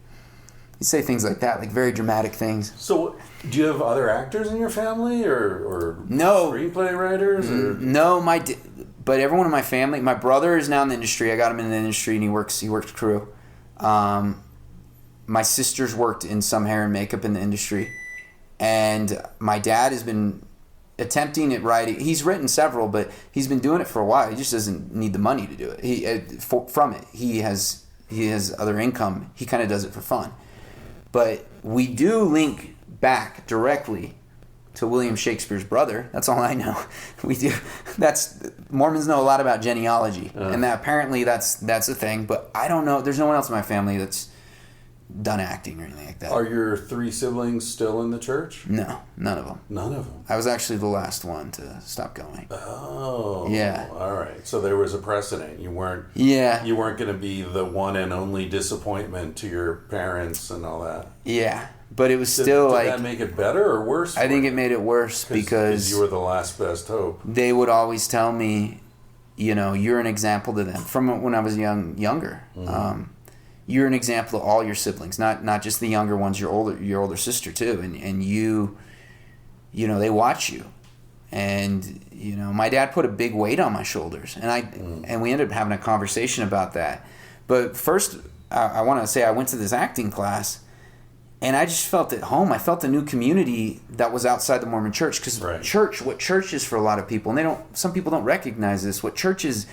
He'd say things like that, like very dramatic things. So, do you have other actors in your family, or no screenplay writers? Or? No, but everyone in my family. My brother is now in the industry. I got him in the industry, and he works crew. My sisters worked in some hair and makeup in the industry. And my dad has been attempting at writing. He's written several, but he's been doing it for a while. He just doesn't need the money to do it. From it, he has other income. He kind of does it for fun. But we do link back directly to William Shakespeare's brother. That's all I know. We do. Mormons know a lot about genealogy, and that apparently that's a thing. But I don't know. There's no one else in my family that's done acting or anything like that. Are your 3 siblings still in the church? No, none of them. None of them? I was actually the last one to stop going. Oh. Yeah. All right. So there was a precedent. You weren't going to be the one and only disappointment to your parents and all that. Yeah. But it was still did that make it better or worse? I think it made it worse because you were the last best hope. They would always tell me, you're an example to them from when I was younger. Mm-hmm. You're an example to all your siblings, not just the younger ones, your older sister too, and you they watch you, And, you know, my dad put a big weight on my shoulders, and we ended up having a conversation about that. But first, I want to say I went to this acting class, and I just felt at home. I felt a new community that was outside the Mormon church. Because what church is for a lot of people, and some people don't recognize this, what church is,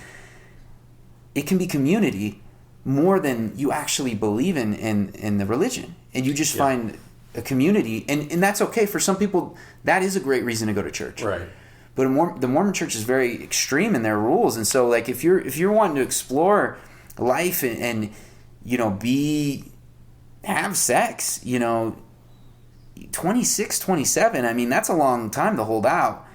it can be community more than you actually believe in the religion. And you just find a community, and that's okay. For some people, that is a great reason to go to church. Right. But the Mormon church is very extreme in their rules. And so, like, if you're wanting to explore life and you know, have sex, you know, 26, 27, I mean, that's a long time to hold out.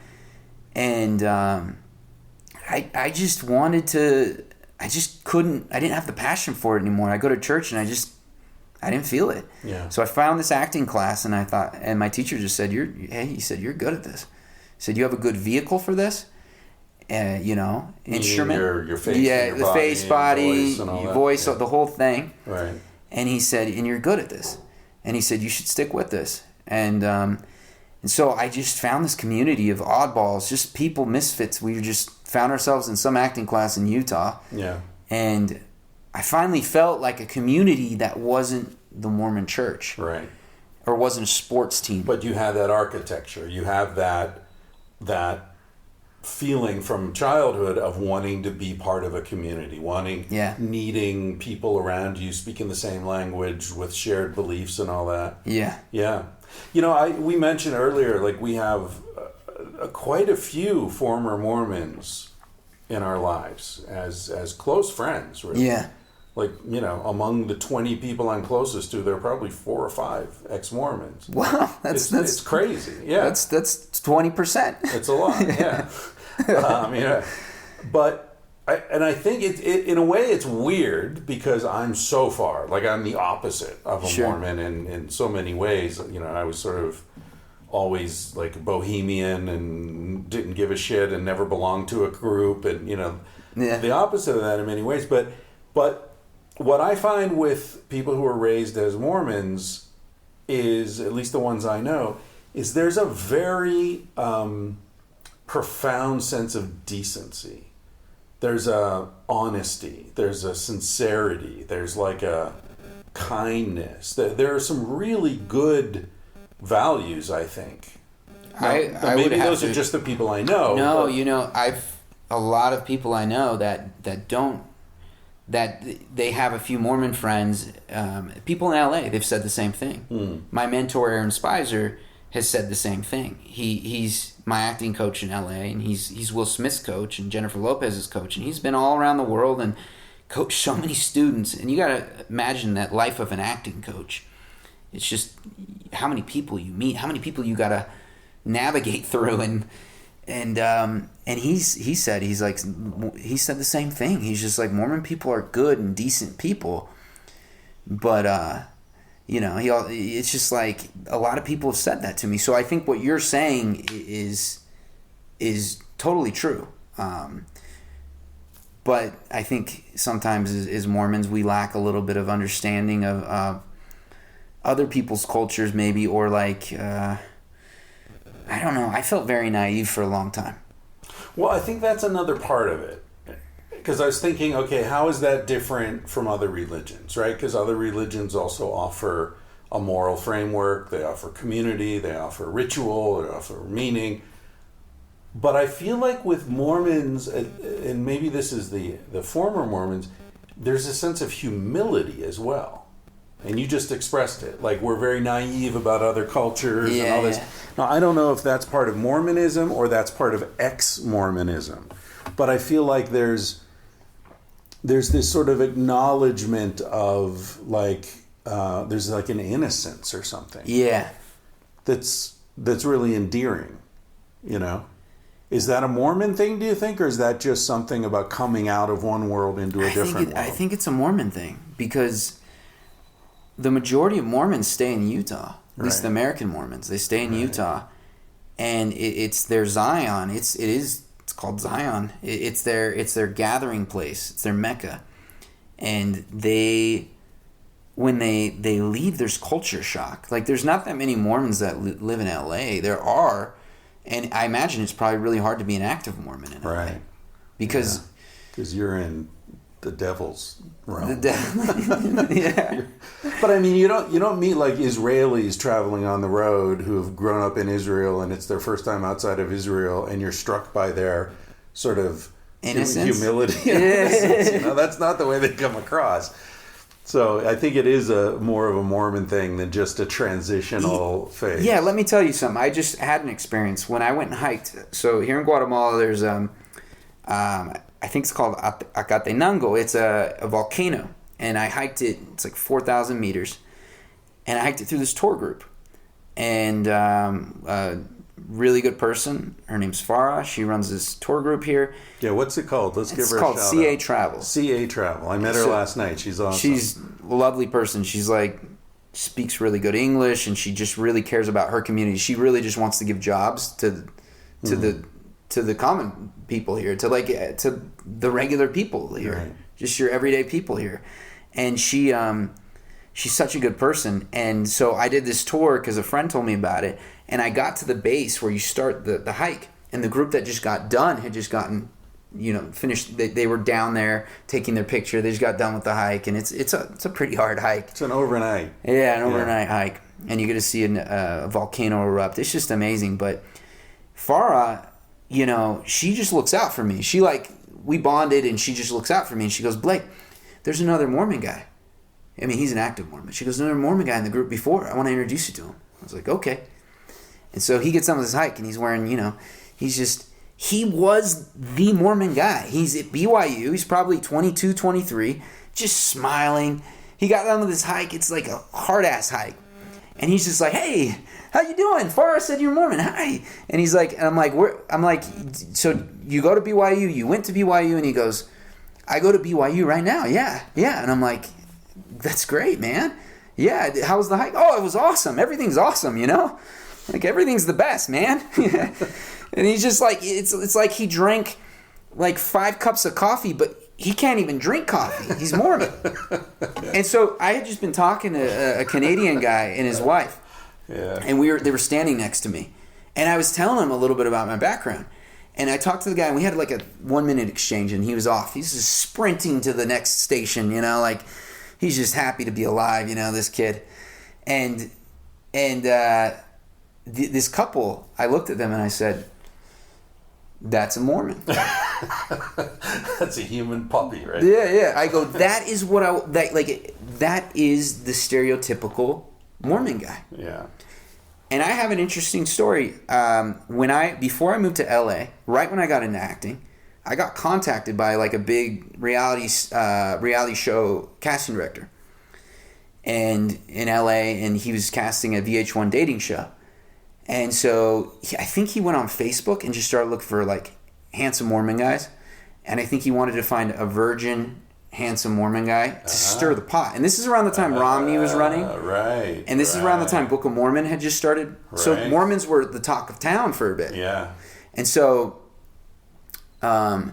And I just wanted to, I just couldn't, I didn't have the passion for it anymore. I go to church and I didn't feel it. Yeah. So I found this acting class, and I thought, and my teacher just said, he said, you're good at this. He said, you have a good vehicle for this. You know, instrument. Your face, the face, body, voice, yeah. the whole thing. Right. And he said, and you're good at this. And he said, you should stick with this. And so I just found this community of oddballs, just people, misfits. We just found ourselves in some acting class in Utah. Yeah. And I finally felt like a community that wasn't the Mormon church. Right. Or wasn't a sports team. But you have that architecture. You have that feeling from childhood of wanting to be part of a community, needing people around you speaking the same language with shared beliefs and all that. Yeah. Yeah. You know, we mentioned earlier, like, we have quite a few former Mormons in our lives as close friends, really. Yeah. Like, you know, among the 20 people I'm closest to, there are probably 4 or 5 ex-Mormons. Wow, that's crazy. Yeah, that's 20%. It's a lot. Yeah, but I think it in a way it's weird because I'm so far, like, I'm the opposite of a Mormon in so many ways. You know, I was sort of always like bohemian and didn't give a shit and never belonged to a group, and, you know, the opposite of that in many ways. But what I find with people who are raised as Mormons is, at least the ones I know, is there's a very profound sense of decency. There's a honesty. There's a sincerity. There's like a kindness. There are some really good values, I think. Now, maybe those are just the people I know. No, you know, I've a lot of people I know that don't. That they have a few Mormon friends. People in LA, they've said the same thing. My mentor, Aaron Spicer, has said the same thing. He's my acting coach in LA, and he's Will Smith's coach and Jennifer Lopez's coach, and he's been all around the world and coached so many students. And you got to imagine that life of an acting coach. It's just how many people you meet, how many people you got to navigate through, and he said the same thing. He's just like, Mormon people are good and decent people, but you know, it's just like a lot of people have said that to me. So I think what you're saying is totally true. But I think sometimes as Mormons we lack a little bit of understanding of other people's cultures, maybe, or like. I don't know. I felt very naive for a long time. Well, I think that's another part of it. Because I was thinking, okay, how is that different from other religions, right? Because other religions also offer a moral framework. They offer community. They offer ritual. They offer meaning. But I feel like with Mormons, and maybe this is the former Mormons, there's a sense of humility as well. And you just expressed it. Like, we're very naive about other cultures and all this. Now, I don't know if that's part of Mormonism or that's part of ex-Mormonism. But I feel like there's this sort of acknowledgement of, like, there's like an innocence or something. Yeah. That's really endearing, you know? Is that a Mormon thing, do you think? Or is that just something about coming out of one world into a different world? I think it's a Mormon thing because the majority of Mormons stay in Utah. At least the American Mormons, they stay in Utah, and it's their Zion. It's called Zion. It's their gathering place. It's their Mecca, and when they leave, there's culture shock. Like, there's not that many Mormons that live in LA. There are, And I imagine it's probably really hard to be an active Mormon in LA. Right. Because you're in the devil's realm. Yeah. But I mean, you don't meet like Israelis traveling on the road who have grown up in Israel and it's their first time outside of Israel, and you're struck by their sort of innocence, humility. Innocence, that's not the way they come across. So I think it is more of a Mormon thing than just a transitional phase. Yeah, let me tell you something. I just had an experience when I went and hiked. So here in Guatemala, there's I think it's called Acatenango. It's a volcano. And I hiked it. It's like 4,000 meters. And I hiked it through this tour group. And a really good person. Her name's Farah. She runs this tour group here. Yeah, what's it called? Let's give her a shout out. It's called CA Travel. CA Travel. I met her last night. She's awesome. She's a lovely person. She's like, speaks really good English, and she just really cares about her community. She really just wants to give jobs to the common people here, to the regular people here, right. Just your everyday people here. And she's such a good person. And so I did this tour because a friend told me about it, and I got to the base where you start the hike, and the group that just got done had just gotten finished. They were down there taking their picture. They just got done with the hike, and it's a pretty hard hike. It's an overnight. Yeah, an overnight hike, and you get to see a volcano erupt. It's just amazing. But Farah, she just looks out for me. We bonded, and she just looks out for me, and she goes, Blake, there's another Mormon guy. I mean, he's an active Mormon. She goes, another Mormon guy in the group before. I want to introduce you to him. I was like, okay. And so he gets on this hike, and he's wearing, he was the Mormon guy. He's at BYU. He's probably 22, 23, just smiling. He got done with this hike. It's like a hard-ass hike. And he's just like, hey, how you doing? Farah said you're Mormon. Hi. And he's like, and I'm like, so you go to BYU? You went to BYU? And he goes, I go to BYU right now. Yeah. And I'm like, that's great, man. Yeah. How was the hike? Oh, it was awesome. Everything's awesome, Like, everything's the best, man. And he's just like, it's like he drank like 5 cups of coffee, but he can't even drink coffee. He's Mormon. And so I had just been talking to a Canadian guy and his wife. Yeah. And they were standing next to me. And I was telling him a little bit about my background. And I talked to the guy, and we had like a 1-minute exchange, and he was off. He's just sprinting to the next station, like he's just happy to be alive, this kid. And this couple, I looked at them and I said, that's a Mormon. That's a human puppy, right? Yeah. I go, that is what that is the stereotypical Mormon guy. Yeah. And I have an interesting story. Before I moved to LA, right when I got into acting, I got contacted by like a big reality show casting director, and in LA, and he was casting a VH1 dating show. And so I think he went on Facebook and just started looking for like handsome Mormon guys. And I think he wanted to find a virgin, handsome Mormon guy to stir the pot. And this is around the time Romney was running. Right. And this is around the time Book of Mormon had just started. Right. So Mormons were the talk of town for a bit. Yeah. And so, so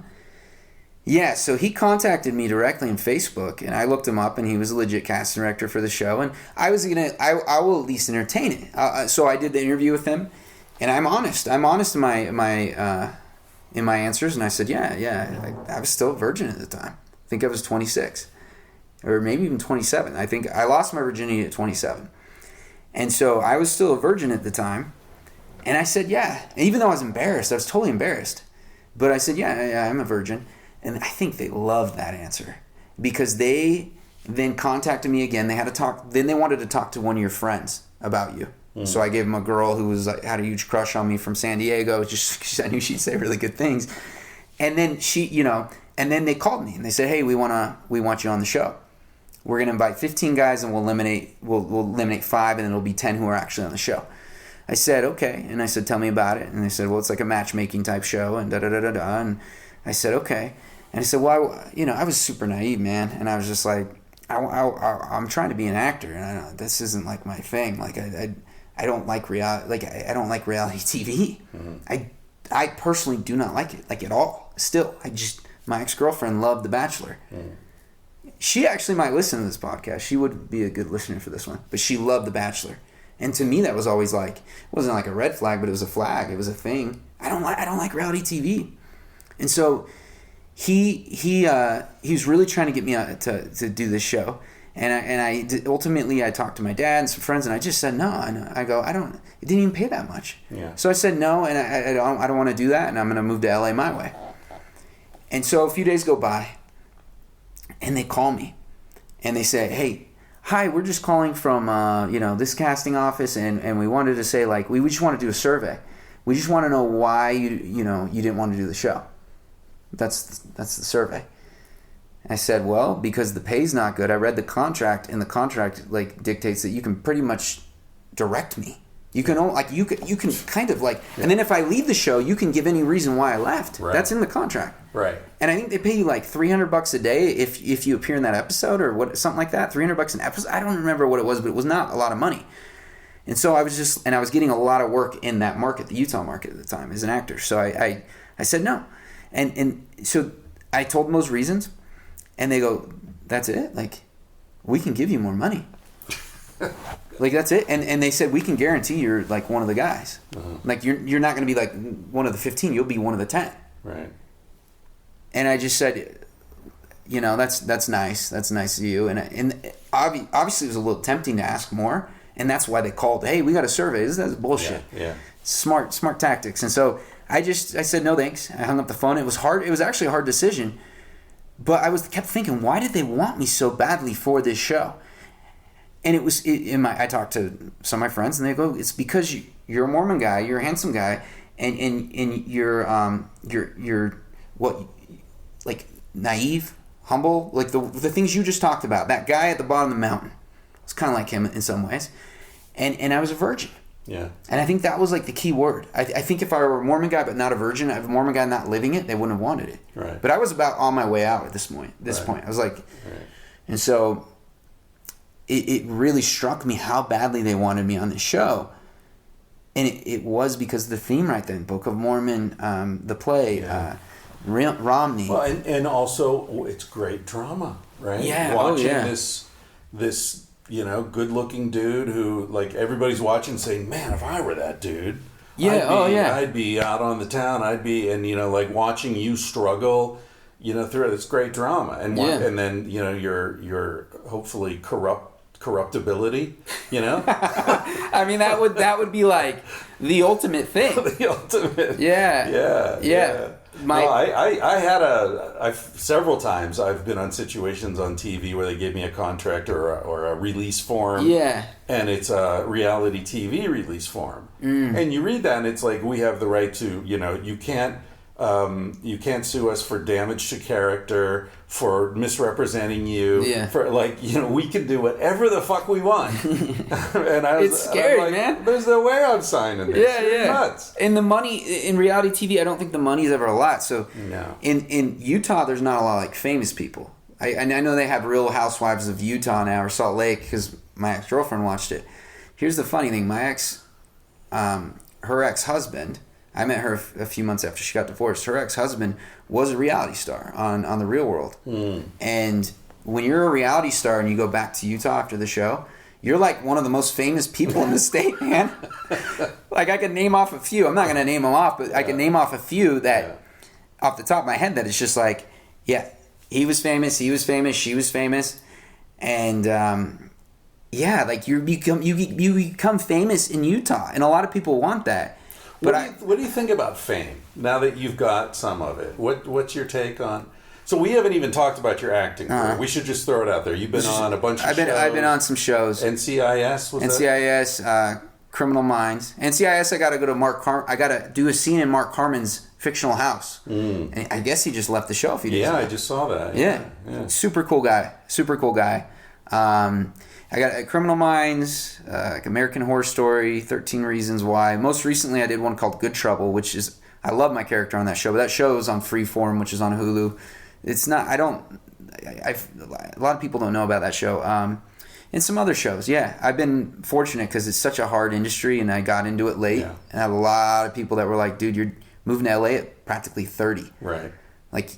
he contacted me directly on Facebook, and I looked him up, and he was a legit casting director for the show. And I will at least entertain it. So I did the interview with him, and I'm honest. I'm honest in my answers, and I said, yeah. I was still a virgin at the time. I think I was 26, or maybe even 27. I think I lost my virginity at 27, and so I was still a virgin at the time. And I said, yeah. And even though I was embarrassed, I was totally embarrassed, but I said, yeah, I'm a virgin. And I think they loved that answer, because they then contacted me again. They had to talk. Then they wanted to talk to one of your friends about you. Mm. So I gave them a girl who had a huge crush on me from San Diego. Just 'cause I knew she'd say really good things. And then and then they called me and they said, hey, we want you on the show. We're gonna invite 15 guys, and we'll eliminate 5, and then it'll be 10 who are actually on the show. I said, okay. And I said, tell me about it. And they said, well, it's like a matchmaking type show, and da-da-da-da-da. And I said, okay. And I said, well, I was super naive, man. And I was just like, I'm trying to be an actor, and this isn't like my thing. Like, I don't like reality. Like, I don't like reality TV. Mm-hmm. I personally do not like it, like, at all. Still, my ex-girlfriend loved The Bachelor. Mm. She actually might listen to this podcast. She would be a good listener for this one. But she loved The Bachelor. And to me, that was always like, it wasn't like a red flag, but it was a flag. It was a thing. I don't like reality TV. And so he was really trying to get me to do this show. Ultimately I talked to my dad and some friends, and I just said no. And I go, it didn't even pay that much. Yeah. So I said no, and I don't want to do that, and I'm going to move to LA my way. And so a few days go by, and they call me, and they say, hey, hi, we're just calling from this casting office, and we wanted to say, like, we just want to do a survey. We just want to know why you didn't want to do the show. That's the survey. I said, well, because the pay's not good. I read the contract, and the contract like dictates that you can pretty much direct me. You can you can kind of like, and then if I leave the show, you can give any reason why I left. Right. That's in the contract. Right. And I think they pay you like $300 a day if you appear in that episode or something like that. $300 an episode. I don't remember what it was, but it was not a lot of money. And so I was getting a lot of work in that market, the Utah market at the time, as an actor. So I said no, and so I told them those reasons, and they go, "That's it? Like, we can give you more money." Like, that's it. And they said, we can guarantee you're like one of the guys. Uh-huh. Like, you're not going to be like one of the 15. You'll be one of the 10. Right. And I just said, that's nice. That's nice of you. And obviously it was a little tempting to ask more. And that's why they called, hey, we got a survey. That's bullshit. Yeah. Smart tactics. And so I said, no, thanks. I hung up the phone. It was hard. It was actually a hard decision. But I kept thinking, why did they want me so badly for this show? And I talked to some of my friends, and they go, it's because you're a Mormon guy, you're a handsome guy, and you're what, like, naive, humble, like the things you just talked about. That guy at the bottom of the mountain, it's kind of like him in some ways, and I was a virgin. Yeah. And I think that was like the key word. I think if I were a Mormon guy but not a virgin, a Mormon guy not living it, they wouldn't have wanted it. Right. But I was about on my way out at this point. I was like, right. And so. It really struck me how badly they wanted me on the show. And it was because of the theme right then. Book of Mormon, the play, Romney. Well, and also it's great drama, right? Yeah. Watching this good-looking dude who, like, everybody's watching saying, man, if I were that dude, I'd be out on the town. And watching you struggle, through this great drama. And then, your hopefully corruptibility, I mean, that would be like the ultimate thing. The ultimate. Yeah. I've several times I've been on situations on TV where they gave me a contract or a release form. Yeah. And it's a reality TV release form. And you read that and it's like, we have the right to, you can't sue us for damage to character, for misrepresenting you, for we can do whatever the fuck we want. And it's scary, man. There's no way I'm signing this. You're nuts. And the money in reality TV, I don't think the money's ever a lot. So no. In Utah, there's not a lot of like famous people. I know they have Real Housewives of Utah now or Salt Lake because my ex-girlfriend watched it. Here's the funny thing: my her ex-husband. I met her a few months after she got divorced. Her ex-husband was a reality star on The Real World. And when you're a reality star and you go back to Utah after the show, you're like one of the most famous people in the state, man. Like, I could name off a few. I'm not going to name them off, but I can name off a few that, off the top of my head, that it's just like, he was famous, she was famous. And, like you become famous in Utah. And a lot of people want that. What do you think about fame now that you've got some of it? What's your take on? So we haven't even talked about your acting career. We should just throw it out there. You've been on a bunch of shows. I've been on some shows. NCIS was NCIS, Criminal Minds. NCIS. I got to go to I got to do a scene in Mark Carmen's fictional house. And I guess he just left the show a few days ago. I just saw that. Yeah. Super cool guy. I got Criminal Minds, American Horror Story, 13 Reasons Why. Most recently, I did one called Good Trouble, which is, I love my character on that show, but that show is on Freeform, which is on Hulu. It's not, a lot of people don't know about that show. And some other shows, I've been fortunate because it's such a hard industry, and I got into it late. And I have a lot of people that were like, dude, you're moving to LA at practically 30. Right. Like,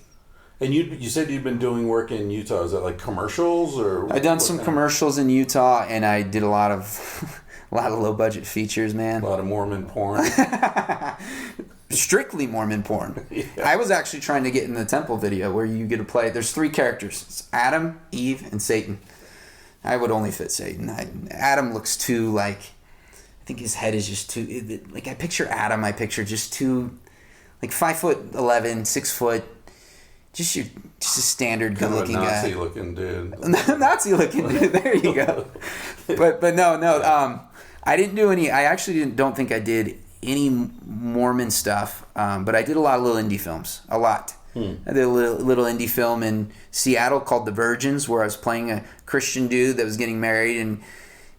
And you said you've been doing work in Utah. Is that like commercials or? I've done some commercials in Utah, and I did a lot of low budget features, man. A lot of Mormon porn. Strictly Mormon porn. Yeah. I was actually trying to get in the temple video where you get to play. There's 3 characters: it's Adam, Eve, and Satan. I would only fit Satan. Adam looks too like. I think his head is just too. Like I picture Adam. I picture just too, like 5'11", 6 foot. Just a standard good looking guy. Nazi looking dude. Nazi looking dude. There you go. But no. I didn't do any. I actually don't think I did any Mormon stuff. But I did a lot of little indie films. A lot. I did a little indie film in Seattle called The Virgins, where I was playing a Christian dude that was getting married, and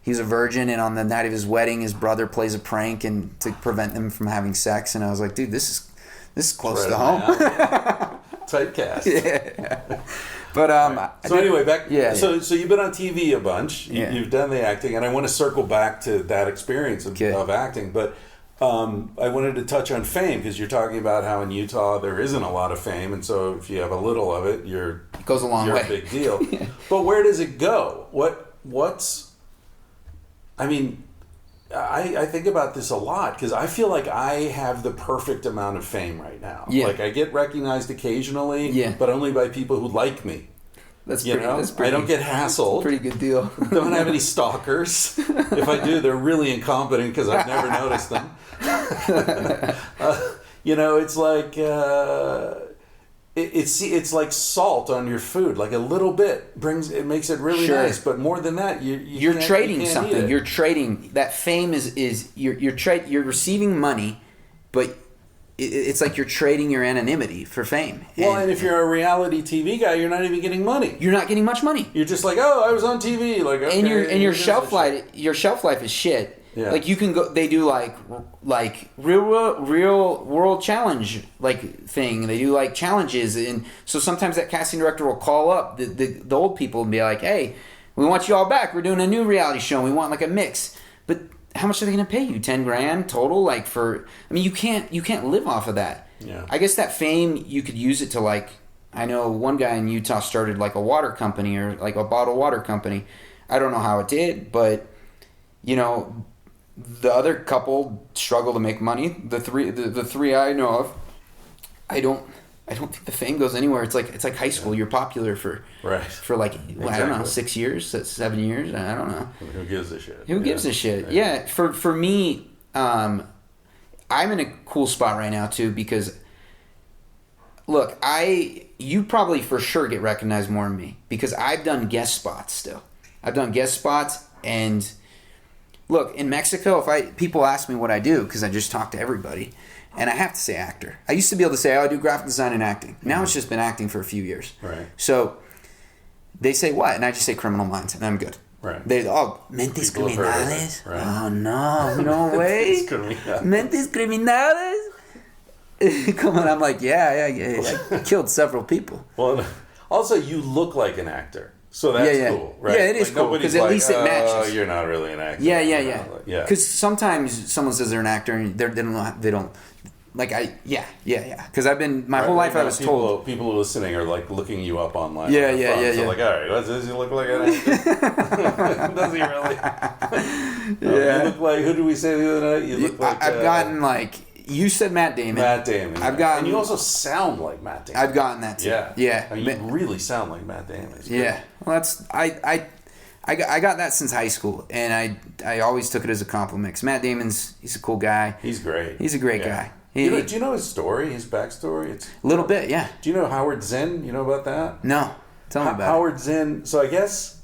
he was a virgin, and on the night of his wedding, his brother plays a prank and to prevent them from having sex. And I was like, dude, this is close to home. Typecast. Yeah. But right. So anyway, back. Yeah. So you've been on TV a bunch. You've done the acting, and I want to circle back to that experience of acting. But I wanted to touch on fame, because you're talking about how in Utah there isn't a lot of fame, and so if you have a little of it, it goes a long way. A big deal. Yeah. But where does it go? What's? I mean, I think about this a lot, because I feel like I have the perfect amount of fame right now. Yeah. Like I get recognized occasionally, but only by people who like me. That's pretty. I don't get hassled. Pretty good deal. Don't have any stalkers. If I do, they're really incompetent because I've never noticed them. It's like it's like salt on your food. Like a little bit makes it really nice, but more than that, you're trading something. You're trading that fame is you're receiving money, but it's like you're trading your anonymity for fame. Well, and if you're a reality TV guy, you're not even getting money. You're not getting much money. You're just like, oh, I was on TV. Like, okay, and your shelf life is shit. Yeah. Like you can go. They do like real world challenge thing. They do like challenges, and so sometimes that casting director will call up the old people and be like, hey, we want you all back. We're doing a new reality show. And we want like a mix, but. How much are they going to pay you? $10,000 total? You can't live off of that. Yeah. I guess that fame, you could use it to I know one guy in Utah started like a water company or like a bottled water company. I don't know how it did, but the other couple struggle to make money. The three I know of, I don't think the fame goes anywhere. It's like high school. You're popular for exactly. I don't know, 6 years, 7 years. I don't know. Who gives a shit? Who gives a shit? Yeah. For me, I'm in a cool spot right now too, because look, you probably for sure get recognized more than me, because I've done guest spots still. I've done guest spots, and look, in Mexico, people ask me what I do, because I just talk to everybody. And I have to say actor. I used to be able to say, I do graphic design and acting. Now it's just been acting for a few years. Right. So they say what? And I just say Criminal Minds, and I'm good. Right. Mentes Criminales? Right. Oh, no way. Mentes Criminales? Come on, I'm like, yeah. I killed several people. Well, also, you look like an actor. So that's cool, right? Yeah, it is cool, because at least it matches. Oh, you're not really an actor. Yeah. Because sometimes someone says they're an actor and they don't. Yeah. Because I've been my whole life. I was told people listening are like looking you up online. Yeah. So like, all right, does he look like an actor? Does he really? Yeah. You look like, who did we say the other night? You look like. I've gotten you said Matt Damon. And you also sound like Matt Damon. I've gotten that too. Yeah. I mean, you really sound like Matt Damon. Yeah. Well, that's I got that since high school, and I always took it as a compliment. 'Cause Matt Damon's he's a cool guy. He's great. He's a great guy. Do you know his story, his backstory? It's a little bit, yeah. Do you know Howard Zinn? You know about that? No. Tell me about Howard Zinn. So I guess,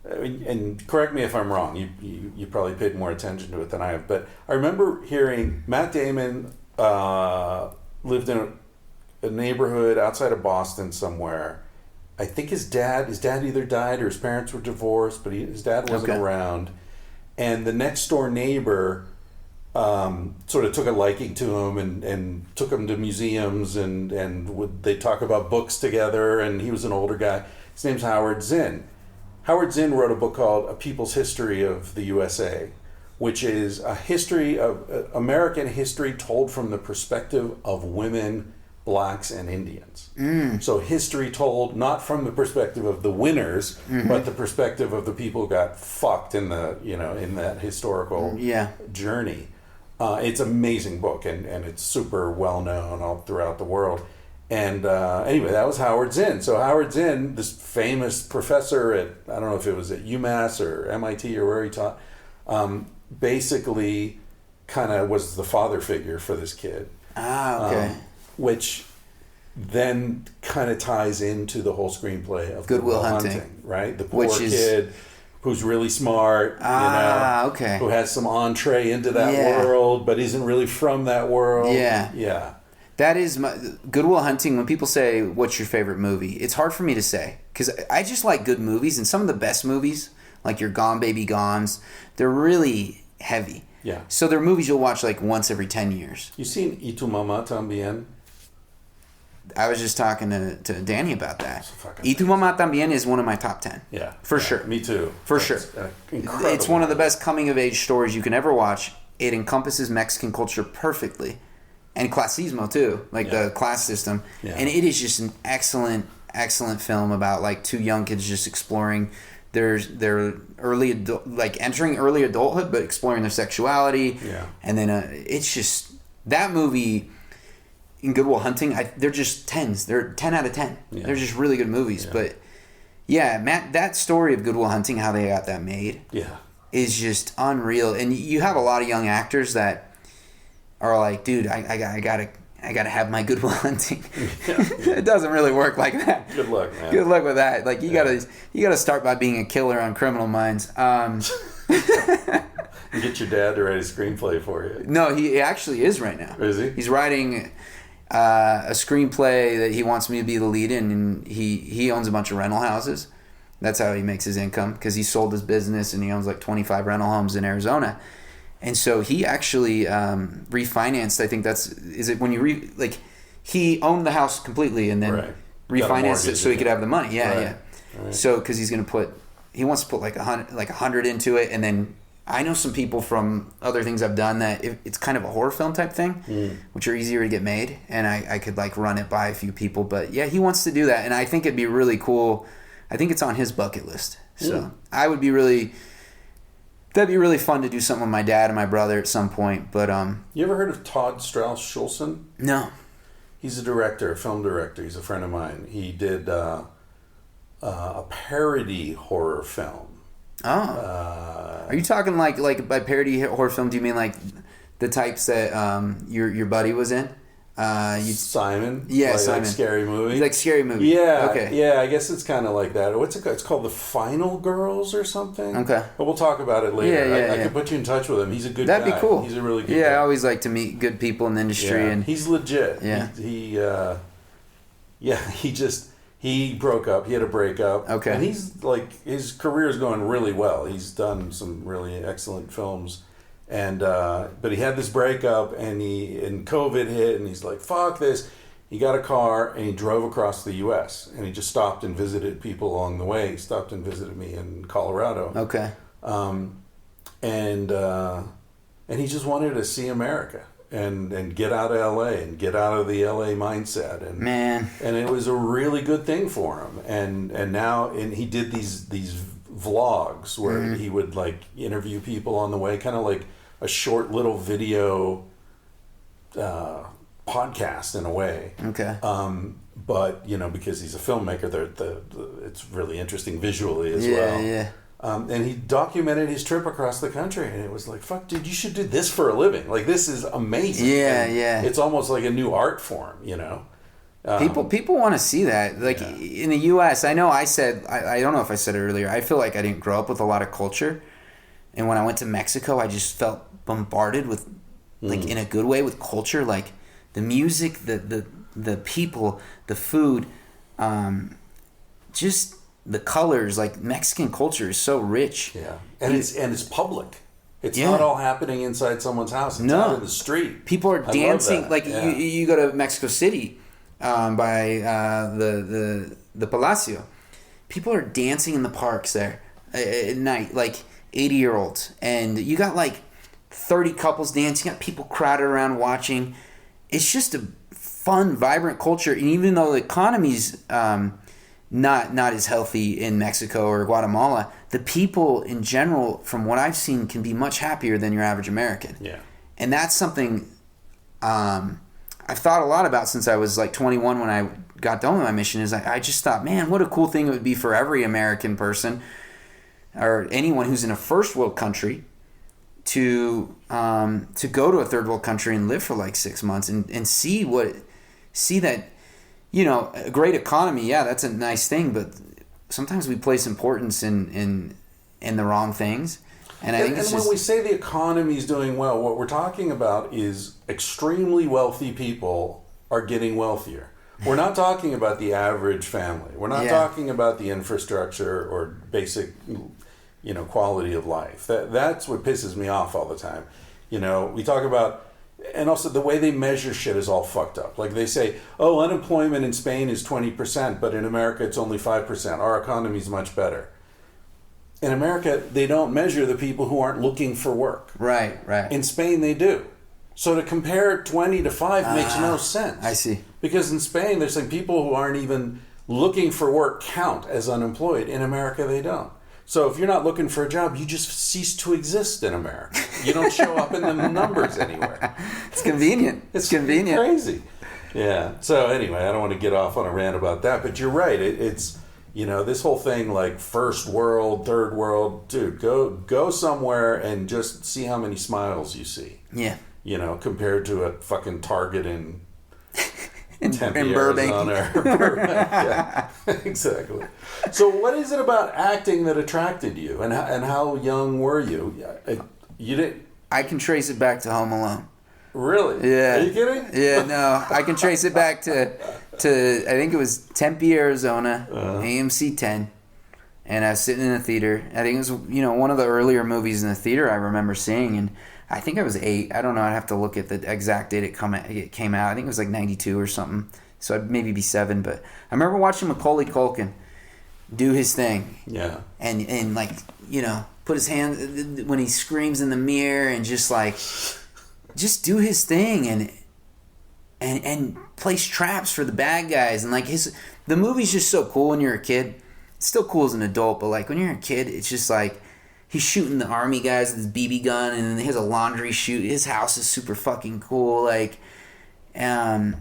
and correct me if I'm wrong. You probably paid more attention to it than I have. But I remember hearing Matt Damon lived in a neighborhood outside of Boston somewhere. I think his dad either died or his parents were divorced, but his dad wasn't around. And the next door neighbor sort of took a liking to him and took him to museums and they talk about books together, and he was an older guy. His name's Howard Zinn. Howard Zinn wrote a book called A People's History of the USA, which is a history of American history told from the perspective of women blacks and Indians. So history told not from the perspective of the winners, but the perspective of the people who got fucked in the in that historical journey. It's an amazing book, and it's super well known all throughout the world. And anyway, that was Howard Zinn. So Howard Zinn, this famous professor at, I don't know if it was at UMass or MIT or where he taught, basically kind of was the father figure for this kid. Okay. Which then kind of ties into the whole screenplay of Good Will Hunting, right? The poor kid who's really smart, okay, who has some entree into that world, but isn't really from that world. Yeah. That is Good Will Hunting. When people say, "What's your favorite movie?" It's hard for me to say because I just like good movies, and some of the best movies, like your Gone Baby Gones, they're really heavy. Yeah. So they're movies you'll watch like once every 10 years. You seen Y Tu Mamá También? I was just talking to Danny about that. Y Tu Mamá También is one of my top 10. Yeah. For sure. Me too. That's sure. Incredible. It's one of the best coming of age stories you can ever watch. It encompasses Mexican culture perfectly. And clasismo too, like the class system. Yeah. And it is just an excellent, excellent film about like two young kids just exploring their entering early adulthood, but exploring their sexuality. Yeah. And then it's just that movie in Good Will Hunting. They're just 10s. They're 10 out of 10. Yeah. They're just really good movies. Yeah. But yeah, Matt, that story of Good Will Hunting, how they got that made, is just unreal. And you have a lot of young actors that are like, dude, I gotta have my Good Will Hunting. It doesn't really work like that. Good luck, man. Good luck with that. Like you gotta start by being a killer on Criminal Minds. Get your dad to write a screenplay for you. No, he actually is right now. Is he? He's writing a screenplay that he wants me to be the lead in, and he owns a bunch of rental houses. That's how he makes his income because he sold his business and he owns like 25 rental homes in Arizona. And so he actually refinanced. I think he owned the house completely and then refinanced it so he could have the money. Yeah. Right. So because he wants to put like $100 into it, and then I know some people from other things I've done that it's kind of a horror film type thing, which are easier to get made, and I could like run it by a few people. But yeah, he wants to do that, and I think it'd be really cool. I think it's on his bucket list. So that'd be really fun to do something with my dad and my brother at some point. But you ever heard of Todd Strauss-Schulson? No. He's a film director. He's a friend of mine. He did a parody horror film. Oh. Are you talking like by parody horror film? Do you mean like the types that your buddy was in? Simon? Yeah, Simon. Like Scary Movie? Like Scary Movie. Yeah. Okay. Yeah, I guess it's kind of like that. What's it called? It's called The Final Girls or something. Okay. But we'll talk about it later. Yeah, I can put you in touch with him. He's a good guy. That'd be cool. He's a really good guy. Yeah, I always like to meet good people in the industry. And he's legit. Yeah. He broke up. He had a breakup. Okay. And he's like, his career is going really well. He's done some really excellent films. And but he had this breakup, and COVID hit, and he's like, "Fuck this." He got a car and he drove across the U.S. and he just stopped and visited people along the way. He stopped and visited me in Colorado. Okay. And he just wanted to see America and get out of L.A. and get out of the L.A. mindset. And it was a really good thing for him. And now he did these vlogs where he would like interview people on the way, kind of like a short little video podcast in a way. Okay. But because he's a filmmaker, it's really interesting visually as well. Yeah. And he documented his trip across the country, and it was like, fuck, dude, you should do this for a living. Like, this is amazing. Yeah. It's almost like a new art form, People want to see that. Like in the U.S., I know I don't know if I said it earlier, I feel like I didn't grow up with a lot of culture. And when I went to Mexico, I just felt bombarded with, like, in a good way, with culture. Like, the music, the people, the food, just the colors. Like, Mexican culture is so rich. Yeah. And it's public. It's not all happening inside someone's house. It's out in the street. People are dancing. Like, you go to Mexico City by the Palacio. People are dancing in the parks there at night, like 80-year-olds. And you got, like, 30 couples dancing. You got people crowded around watching. It's just a fun, vibrant culture. And even though the economy's not as healthy in Mexico or Guatemala, the people in general, from what I've seen, can be much happier than your average American. Yeah. And that's something I've thought a lot about since I was like 21 when I got done with my mission. Is I just thought, man, what a cool thing it would be for every American person or anyone who's in a first world country to go to a third world country and live for like 6 months and see that, you know, a great economy. Yeah, that's a nice thing, but sometimes we place importance in the wrong things. And I think it's when we say the economy is doing well, what we're talking about is extremely wealthy people are getting wealthier. We're not talking about the average family. We're not talking about the infrastructure or basic, you know, quality of life. That's what pisses me off all the time. You know, we talk about, and also the way they measure shit is all fucked up. Like they say, oh, unemployment in Spain is 20%, but in America it's only 5%. Our economy is much better. In America, they don't measure the people who aren't looking for work. Right. In Spain, they do. So to compare 20 to 5 makes no sense. I see. Because in Spain, there's like people who aren't even looking for work count as unemployed. In America, they don't. So if you're not looking for a job, you just cease to exist in America. You don't show up in the numbers anywhere. It's convenient. It's convenient. Crazy. Yeah. So anyway, I don't want to get off on a rant about that, but you're right. It's, you know, this whole thing like first world, third world, dude, go somewhere and just see how many smiles you see. Yeah. You know, compared to a fucking Target in Tempe, in Burbank. Arizona. Burbank. Yeah, exactly. So what is it about acting that attracted you? And how young were you? You didn't... I can trace it back to Home Alone. Really? Yeah. Are you kidding? Yeah, no. I can trace it back to I think it was Tempe, Arizona, AMC 10. And I was sitting in a theater. I think it was, you know, one of the earlier movies in the theater I remember seeing. And I think I was 8. I don't know. I'd have to look at the exact date it came out. I think it was like 92 or something. So I'd maybe be 7. But I remember watching Macaulay Culkin do his thing. Yeah. And like, you know, put his hand when he screams in the mirror and just like, just do his thing and place traps for the bad guys. And like the movie's just so cool when you're a kid. It's still cool as an adult, but like when you're a kid, it's just like, he's shooting the army guys with his BB gun, and then he has a laundry chute. His house is super fucking cool. Like, I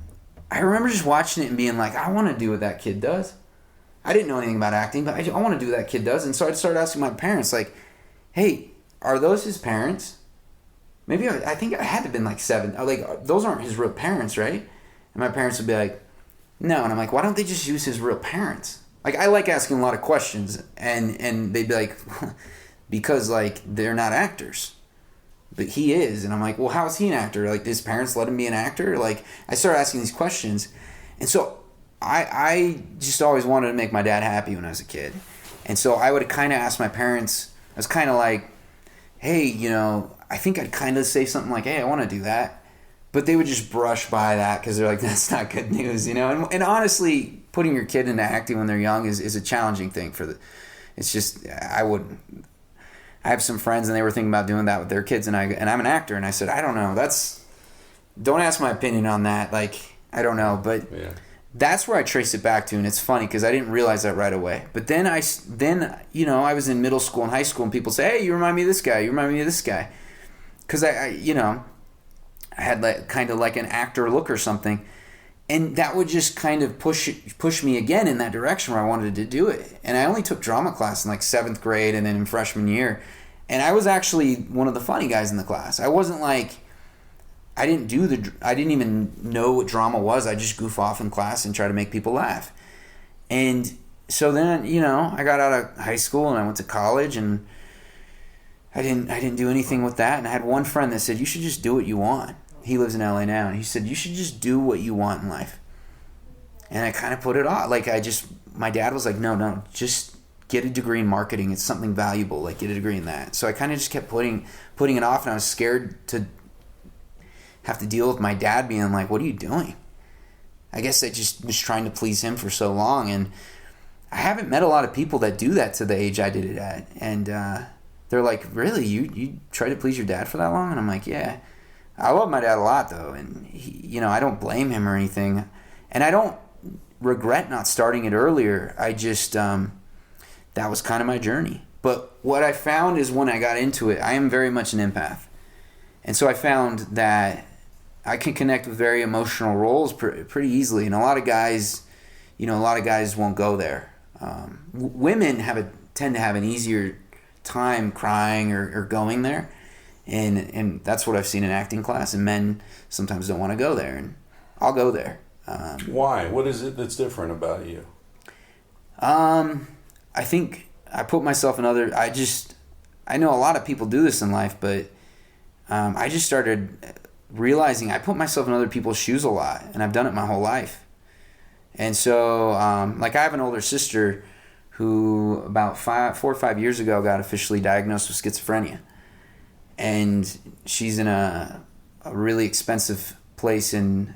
remember just watching it and being like, I want to do what that kid does. I didn't know anything about acting, but I want to do what that kid does. And so I started asking my parents, like, hey, are those his parents? Maybe I think I had to have been like 7. I was like, those aren't his real parents, right? And my parents would be like, no. And I'm like, why don't they just use his real parents? Like, I like asking a lot of questions, and they'd be like, because, like, they're not actors. But he is. And I'm like, well, how is he an actor? Like, his parents let him be an actor? Like, I started asking these questions. And so I just always wanted to make my dad happy when I was a kid. And so I would kind of ask my parents, I was kind of like, hey, you know, I think I'd kind of say something like, hey, I want to do that. But they would just brush by that because they're like, that's not good news, you know? And honestly, putting your kid into acting when they're young is a challenging thing it's just, I have some friends and they were thinking about doing that with their kids, and I'm an actor, and I said, I don't know, don't ask my opinion on that, like, I don't know, but that's where I trace it back to, and it's funny because I didn't realize that right away. But then you know, I was in middle school and high school, and people say, hey, you remind me of this guy, you remind me of this guy, because I you know, I had like, kind of like an actor look or something. And that would just kind of push me again in that direction where I wanted to do it. And I only took drama class in like 7th grade and then in freshman year. And I was actually one of the funny guys in the class. I wasn't like, I didn't even know what drama was. I just goof off in class and try to make people laugh. And so then, you know, I got out of high school and I went to college, and I didn't do anything with that. And I had one friend that said, you should just do what you want. He lives in LA now, and he said, you should just do what you want in life. And I kind of put it off. Like, my dad was like, no, just get a degree in marketing. It's something valuable. Like, get a degree in that. So I kind of just kept putting it off, and I was scared to have to deal with my dad being like, what are you doing? I guess I just was trying to please him for so long, and I haven't met a lot of people that do that to the age I did it at. And they're like, really? You try to please your dad for that long? And I'm like, yeah. I love my dad a lot, though, and I don't blame him or anything, and I don't regret not starting it earlier. I just that was kind of my journey. But what I found is when I got into it, I am very much an empath, and so I found that I can connect with very emotional roles pretty easily, and a lot of guys won't go there. Women tend to have an easier time crying or going there, and that's what I've seen in acting class. And men sometimes don't want to go there, and I'll go there. Why? What is it that's different about you? I think I put myself in other. I know a lot of people do this in life, but I just started realizing I put myself in other people's shoes a lot, and I've done it my whole life. And so, I have an older sister who about 4 or 5 years ago got officially diagnosed with schizophrenia. And she's in a really expensive place in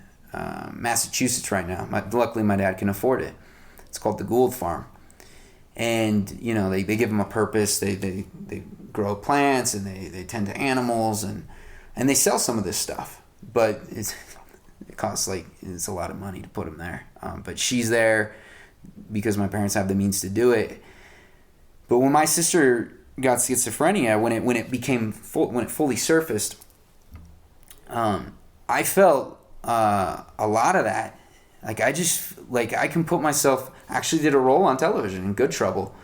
Massachusetts right now. Luckily, my dad can afford it. It's called the Gould Farm. And, they give them a purpose. They grow plants, and they tend to animals, and they sell some of this stuff. But it costs, it's a lot of money to put them there. But she's there because my parents have the means to do it. But when my sister got schizophrenia, when it fully surfaced, I felt a lot of that. I can put myself. Actually, did a role on television in Good Trouble,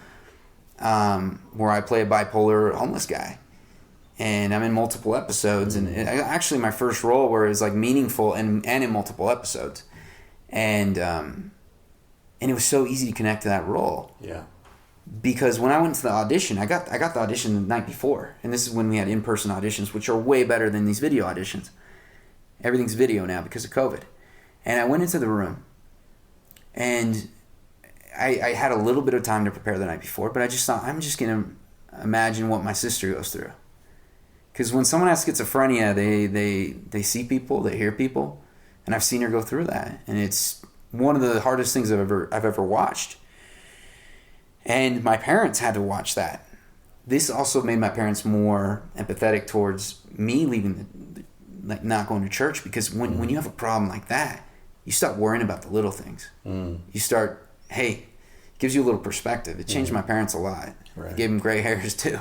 where I play a bipolar homeless guy, and I'm in multiple episodes. And actually, my first role where it was meaningful and in multiple episodes, and it was so easy to connect to that role. Yeah. Because when I went to the audition, I got the audition the night before, and this is when we had in-person auditions, which are way better than these video auditions. Everything's video now because of COVID. And I went into the room, and I had a little bit of time to prepare the night before, but I just thought, I'm just going to imagine what my sister goes through. Because when someone has schizophrenia, they see people, they hear people, and I've seen her go through that. And it's one of the hardest things I've ever watched. And my parents had to watch that. This also made my parents more empathetic towards me leaving, not going to church, because when you have a problem like that, you start worrying about the little things. You start, it gives you a little perspective. It changed my parents a lot. Right. It gave them gray hairs too.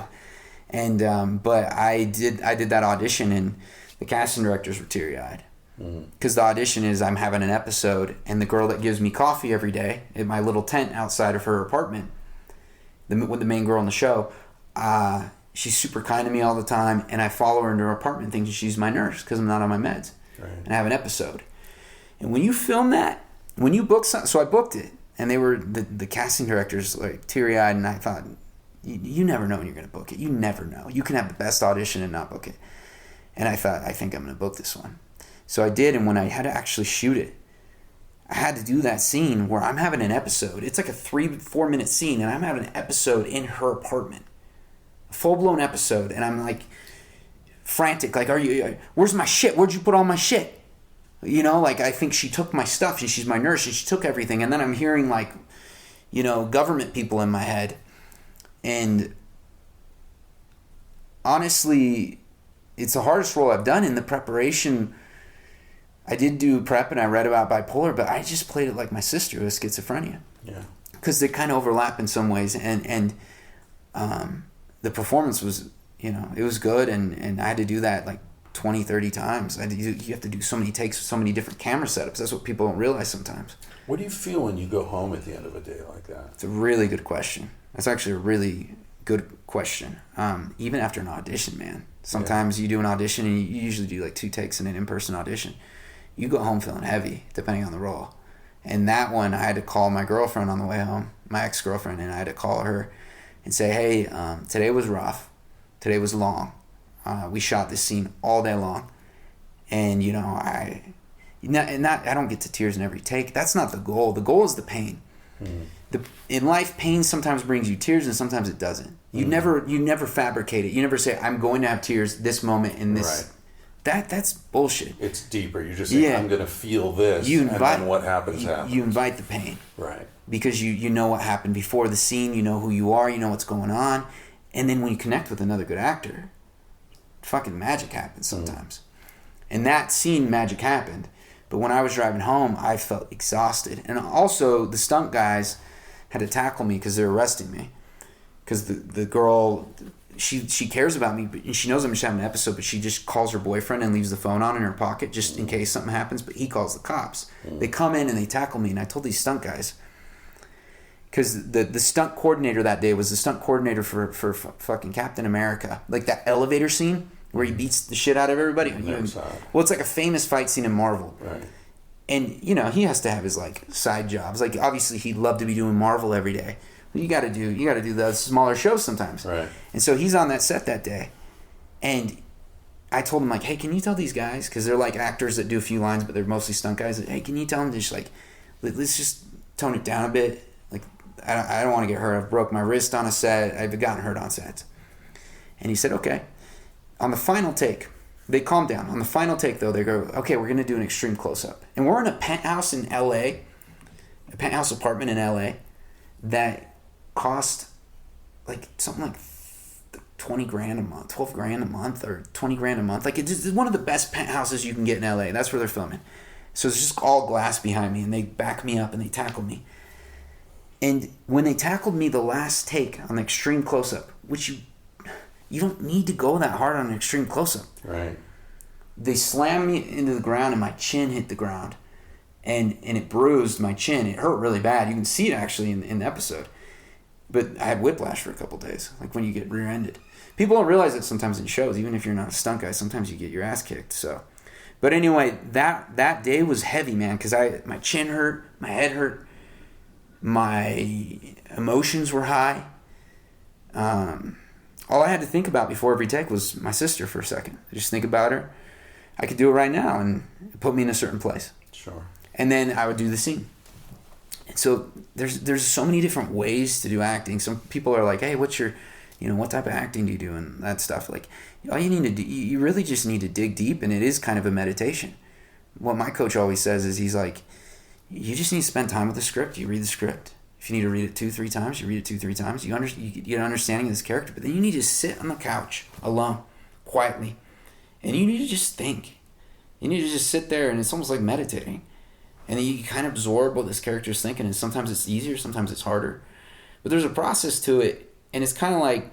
And but I did that audition, and the casting directors were teary-eyed. Because the audition is I'm having an episode, and the girl that gives me coffee every day in my little tent outside of her apartment, the main girl in the show, she's super kind to me all the time, and I follow her into her apartment thinking she's my nurse because I'm not on my meds. Right. And I have an episode. And when you film that, when you book something, so I booked it, and they were the casting directors teary-eyed, and I thought, you never know when you're going to book it. You never know. You can have the best audition and not book it. And I thought, I think I'm going to book this one. So I did, and when I had to actually shoot it, I had to do that scene where I'm having an episode. It's like a 3-4 minute scene, and I'm having an episode in her apartment. A full-blown episode, and I'm frantic, where's my shit? Where'd you put all my shit? I think she took my stuff. She's my nurse, and she took everything. And then I'm hearing government people in my head. And honestly, it's the hardest role I've done in the preparation. I did do prep, and I read about bipolar, but I just played it like my sister who has schizophrenia. Yeah. Because they kind of overlap in some ways, and the performance was, it was good, and I had to do that 20, 30 times. You have to do so many takes with so many different camera setups. That's what people don't realize sometimes. What do you feel when you go home at the end of a day like that? It's a really good question. That's actually a really good question. Even after an audition, man. Sometimes you do an audition, and you usually do 2 takes in an in-person audition. You go home feeling heavy, depending on the role. And that one, I had to call my girlfriend on the way home, my ex-girlfriend, and I had to call her and say, hey, today was rough. Today was long. We shot this scene all day long. And, I don't get to tears in every take. That's not the goal. The goal is the pain. In life, pain sometimes brings you tears, and sometimes it doesn't. You never fabricate it. You never say, I'm going to have tears this moment in this. Right. That's bullshit. It's deeper. You just say, I'm going to feel this, and then what happens happens. You invite the pain. Right. Because you know what happened before the scene, you know who you are, you know what's going on. And then when you connect with another good actor, fucking magic happens sometimes. And that scene, magic happened. But when I was driving home, I felt exhausted. And also, the stunt guys had to tackle me because they're arresting me. Because the girl, she cares about me, and she knows I'm just having an episode, but she just calls her boyfriend and leaves the phone on in her pocket just in case something happens, but he calls the cops. They come in and they tackle me, and I told these stunt guys, because the stunt coordinator that day was the stunt coordinator for fucking Captain America. Like that elevator scene where he beats the shit out of everybody. Well, it's like a famous fight scene in Marvel. Right. And, you know, he has to have his, like, side jobs. Like, obviously, he'd love to be doing Marvel every day. But you got to do the smaller shows sometimes. Right. And so he's on that set that day. And I told him, like, hey, can you tell these guys, because they're, like, actors that do a few lines, but they're mostly stunt guys. Like, hey, can you tell them to just, like, let's just tone it down a bit. Like, I don't want to get hurt. I've broke my wrist on a set. I've gotten hurt on sets. And he said, okay. On the final take, they calm down. On the final take, though, they go, okay, we're going to do an extreme close-up. And we're in a penthouse in L.A., a penthouse apartment in L.A. that cost, like, something like 20 grand a month, 12 grand a month, or 20 grand a month. Like, it's one of the best penthouses you can get in L.A. That's where they're filming. So it's just all glass behind me, and they back me up, and they tackle me. And when they tackled me the last take on the extreme close-up, which you don't need to go that hard on an extreme close-up. Right. They slammed me into the ground, and my chin hit the ground. And it bruised my chin. It hurt really bad. You can see it, actually, in the episode. But I had whiplash for a couple days, like when you get rear-ended. People don't realize it sometimes in shows. Even if you're not a stunt guy, sometimes you get your ass kicked. So, but anyway, that day was heavy, man, because my chin hurt, my head hurt, my emotions were high. All I had to think about before every take was my sister for a second. I just think about her. I could do it right now, and it put me in a certain place. Sure. And then I would do the scene. And so there's so many different ways to do acting. Some people are like, hey, what type of acting do you do, and that stuff. Like, all you need to do, you really just need to dig deep, and it is kind of a meditation. What my coach always says is, he's like, you just need to spend time with the script. You read the script. If you need to read it 2-3 times, you read it 2-3 times. You get an understanding of this character, but then you need to sit on the couch alone, quietly, and you need to just think. You need to just sit there, and it's almost like meditating. And then you kind of absorb what this character is thinking, and sometimes it's easier, sometimes it's harder. But there's a process to it, and it's kind of like,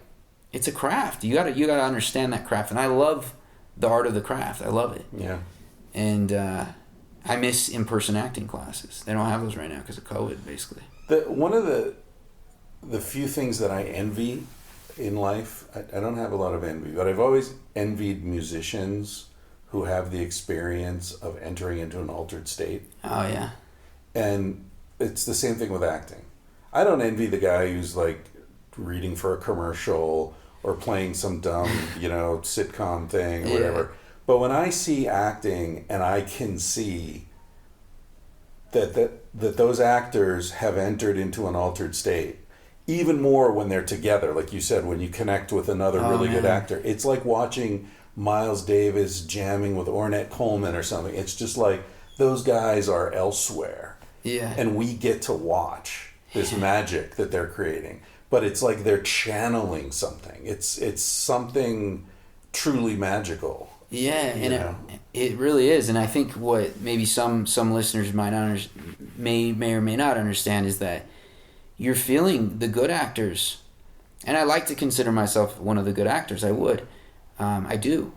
it's a craft. You gotta understand that craft, and I love the art of the craft. I love it. Yeah. And I miss in-person acting classes. They don't have those right now because of COVID, basically. One of the few things that I envy in life, I don't have a lot of envy, but I've always envied musicians who have the experience of entering into an altered state. Oh, yeah. And it's the same thing with acting. I don't envy the guy who's like reading for a commercial or playing some dumb, sitcom thing or whatever. But when I see acting and I can see that those actors have entered into an altered state, even more when they're together, like you said, when you connect with another really good actor, it's like watching Miles Davis jamming with Ornette Coleman or something. It's just like those guys are elsewhere. Yeah. And we get to watch this magic that they're creating. But it's like they're channeling something. It's something truly magical. Yeah, and it really is. And I think what maybe some listeners may or may not understand is that you're feeling the good actors. And I like to consider myself one of the good actors. I would. I do.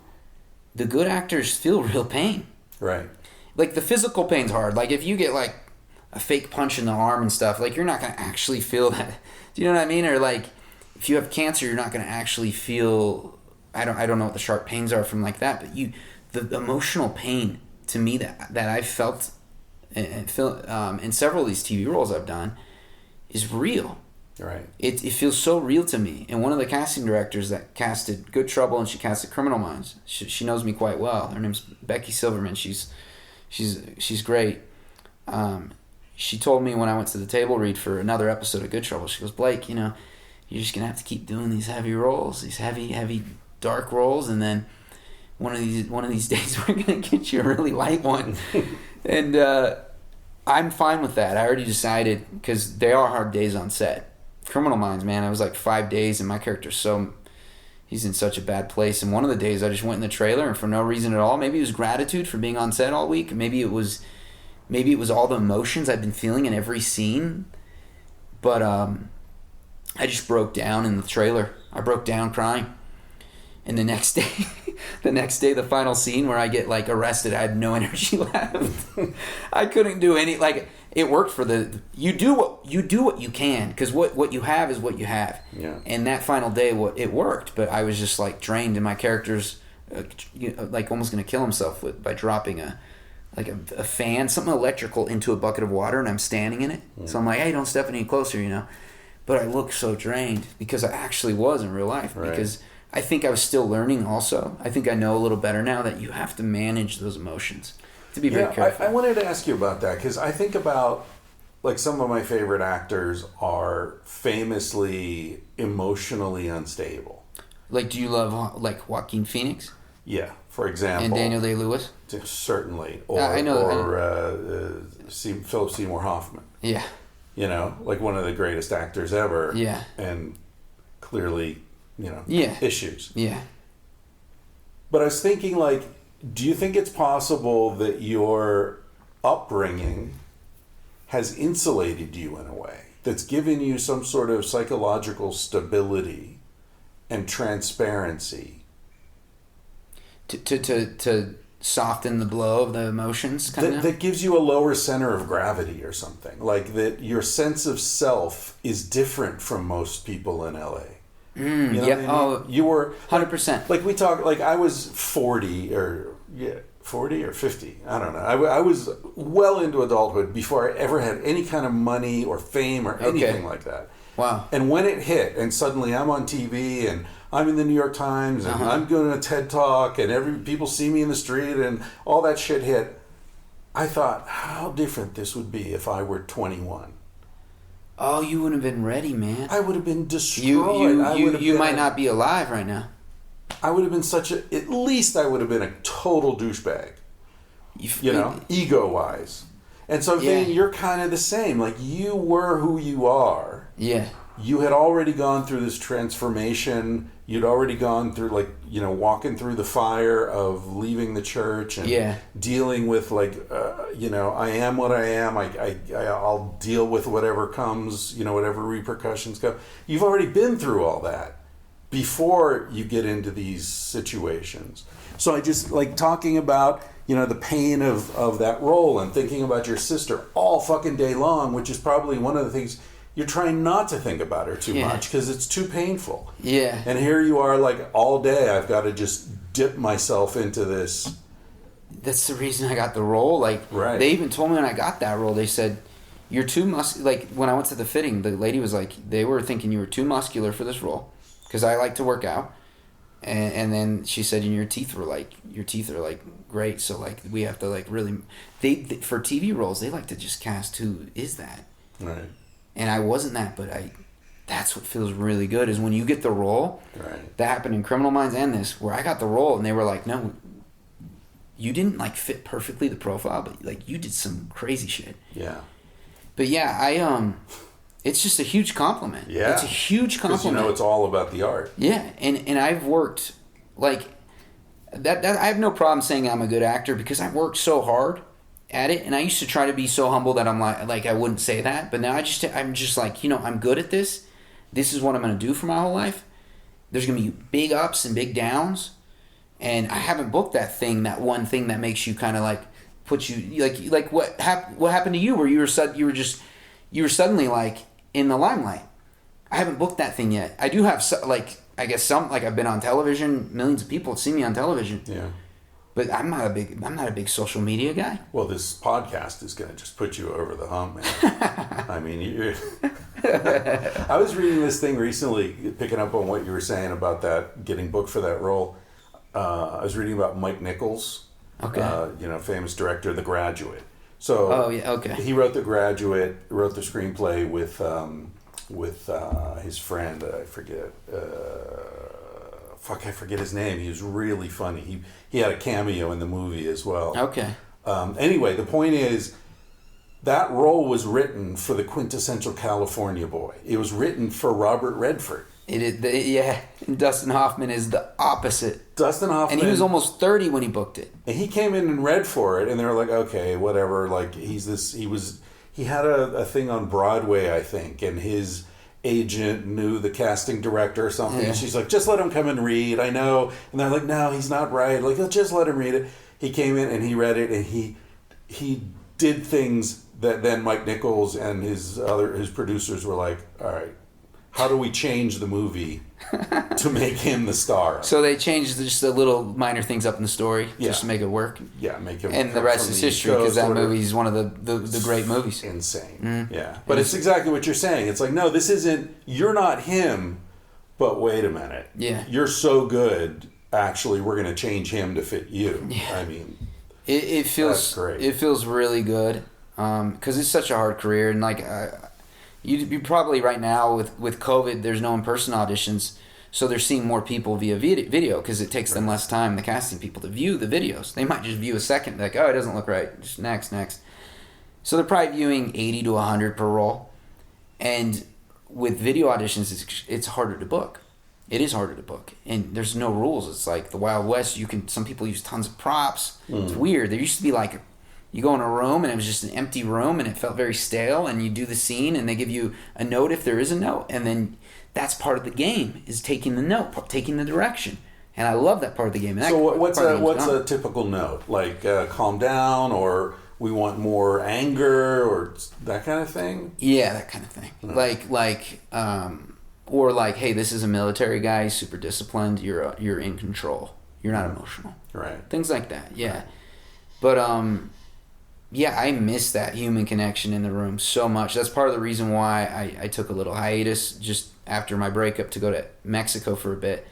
The good actors feel real pain. Right. Like, the physical pain's hard. Like, if you get, like, a fake punch in the arm and stuff, like, you're not going to actually feel that. Do you know what I mean? Or, like, if you have cancer, you're not going to actually feel... I don't know what the sharp pains are from like that, but the emotional pain to me that I've felt in several of these TV roles I've done is real. Right. It feels so real to me. And one of the casting directors that casted Good Trouble and she casted Criminal Minds, she knows me quite well. Her name's Becky Silverman. She's great. She told me when I went to the table read for another episode of Good Trouble, she goes, Blake, you're just gonna have to keep doing these heavy roles, these heavy dark roles, and then one of these days we're gonna get you a really light one. And I'm fine with that. I already decided, because they are hard days on set. Criminal Minds, man, I was like 5 days, and my character's so he's in such a bad place. And one of the days I just went in the trailer, and for no reason at all, maybe it was gratitude for being on set all week, maybe it was all the emotions I've been feeling in every scene, but I just broke down in the trailer. I broke down crying. And the next day, the final scene where I get like arrested, I had no energy left. I couldn't do any, like, it worked for you do what you can, because what you have is what you have. Yeah. And that final day, it worked, but I was just like drained, and my character's like almost gonna kill himself by dropping a fan, something electrical, into a bucket of water, and I'm standing in it. So I'm like, hey, don't step any closer, you know. But I looked so drained because I actually was in real life. Right. Because I think I was still learning also. I think I know a little better now that you have to manage those emotions. To be very careful. I wanted to ask you about that, because I think about, like, some of my favorite actors are famously emotionally unstable. Like, do you love, like, Joaquin Phoenix? Yeah, for example. And Daniel Day-Lewis? Certainly. I know. Philip Seymour Hoffman. Yeah. You know, like one of the greatest actors ever. Yeah. And clearly, you know, yeah. issues. Yeah. But I was thinking, like, do you think it's possible that your upbringing has insulated you in a way that's given you some sort of psychological stability and transparency? To soften the blow of the emotions, kind of? That gives you a lower center of gravity or something. Like, that your sense of self is different from most people in LA. You know what I mean? Oh, you were 100%. Like we talked, like I was 40 or 50. I don't know. I was well into adulthood before I ever had any kind of money or fame or anything like that. Wow. And when it hit, and suddenly I'm on TV and I'm in the New York Times and I'm doing a TED Talk and people see me in the street and all that shit hit, I thought, how different this would be if I were 21. Oh, you wouldn't have been ready, man. I would have been destroyed. You might not be alive right now. I would have been at least I would have been a total douchebag. You know, ego-wise. And so then you're kind of the same. Like, you were who you are. Yeah. You had already gone through this transformation. You'd already gone through, like, you know, walking through the fire of leaving the church and dealing with, like, you know, I am what I am. I'll deal with whatever comes, you know, whatever repercussions come. You've already been through all that before you get into these situations. So I just like talking about, you know, the pain of that role and thinking about your sister all fucking day long, which is probably one of the things you're trying not to think about her too much because it's too painful. Yeah. And here you are, like, all day I've got to just dip myself into this. That's the reason I got the role. Like, they even told me when I got that role, they said, you're too like, when I went to the fitting, the lady was like, they were thinking you were too muscular for this role because I like to work out. And then she said, and your teeth are like great. So, like, we have to, like, really, they for TV roles, they like to just cast who is that. Right. And I wasn't that, but that's what feels really good is when you get the role. Right. That happened in Criminal Minds and this, where I got the role and they were like, no, you didn't, like, fit perfectly the profile, but, like, you did some crazy shit. Yeah. But yeah, it's just a huge compliment. Yeah. It's a huge compliment. Because, you know, it's all about the art. Yeah. And I've worked, like, that I have no problem saying I'm a good actor because I've worked so hard at it, and I used to try to be so humble that I'm like I wouldn't say that, but now I'm just like, you know, I'm good at this. This is what I'm going to do for my whole life. There's going to be big ups and big downs, and I haven't booked that one thing that makes you kind of like put you like what happened to you where you were suddenly like in the limelight. I haven't booked that thing yet. I do have I guess I've been on television. Millions of people have seen me on television. Yeah. But I'm not a big social media guy. Well, this podcast is going to just put you over the hump, man. I mean, I was reading this thing recently, picking up on what you were saying about that, getting booked for that role. I was reading about Mike Nichols, you know, famous director of The Graduate. So, he wrote The Graduate, wrote the screenplay with his friend, I forget his name. He was really funny. He had a cameo in the movie as well. Okay. Anyway, the point is, that role was written for the quintessential California boy. It was written for Robert Redford. It is, yeah. And Dustin Hoffman is the opposite. Dustin Hoffman. And he was almost 30 when he booked it. And he came in and read for it, and they were like, okay, whatever. Like, he had a thing on Broadway, I think, and his agent knew the casting director or something. Yeah. And she's like, just let him come and read. I know. And they're like, no, he's not right. Like, just let him read it. He came in and he read it, and he did things that then Mike Nichols and his producers were like, all right, how do we change the movie to make him the star? So they changed just the little minor things up in the story just to make it work. Yeah, make him. And the rest is history, because that movie is one of the great movies. Insane. Mm-hmm. Yeah. But it's exactly what you're saying. It's like, no, this isn't, you're not him, but wait a minute. Yeah. You're so good, actually, we're going to change him to fit you. Yeah. I mean, it feels that's great. It feels really good, because it's such a hard career. And like, you probably right now with COVID, there's no in-person auditions, so they're seeing more people via video because it takes them less time, the casting people, to view the videos. They might just view a second, like, oh, it doesn't look right, just next. So they're probably viewing 80 to 100 per role. And with video auditions, it's harder to book. It is harder to book, and there's no rules. It's like the Wild West. Some people use tons of props. It's weird. There used to be like, you go in a room and it was just an empty room and it felt very stale, and you do the scene and they give you a note if there is a note, and then that's part of the game, is taking the note, taking the direction. And I love that part of the game. And so what's a typical note? Like calm down, or we want more anger, or that kind of thing? Yeah, that kind of thing. Or like, hey, this is a military guy, he's super disciplined, you're in control. You're not emotional. Right. Things like that, yeah. But yeah, I miss that human connection in the room so much. That's part of the reason why I took a little hiatus just after my breakup to go to Mexico for a bit.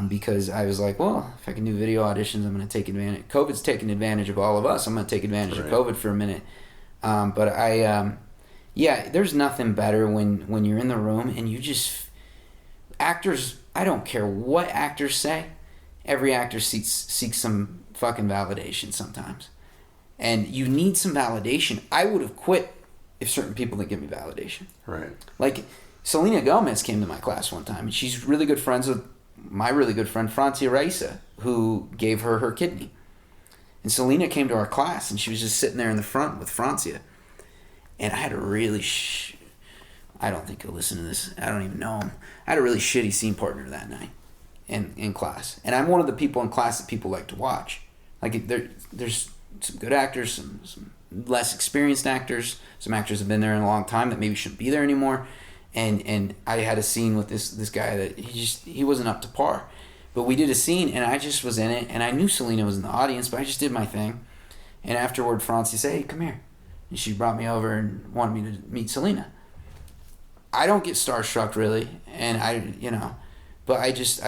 Because I was like, well, if I can do video auditions, I'm going to take advantage. COVID's taking advantage of all of us. I'm going to take advantage of COVID for a minute. Yeah, there's nothing better when you're in the room and you just... Actors, I don't care what actors say. Every actor seeks some fucking validation sometimes. And you need some validation. I would have quit if certain people didn't give me validation. Right. Like, Selena Gomez came to my class one time, and she's really good friends with my really good friend Francia Raisa, who gave her kidney. And Selena came to our class, and she was just sitting there in the front with Francia. And I had a really... I don't think he'll listen to this. I don't even know him. I had a really shitty scene partner that night in class. And I'm one of the people in class that people like to watch. Like, there's some good actors, some less experienced actors. Some actors have been there in a long time that maybe shouldn't be there anymore. And I had a scene with this guy that he wasn't up to par. But we did a scene, and I just was in it, and I knew Selena was in the audience, but I just did my thing. And afterward, Francie said, hey, come here. And she brought me over and wanted me to meet Selena. I don't get starstruck, really, and but I just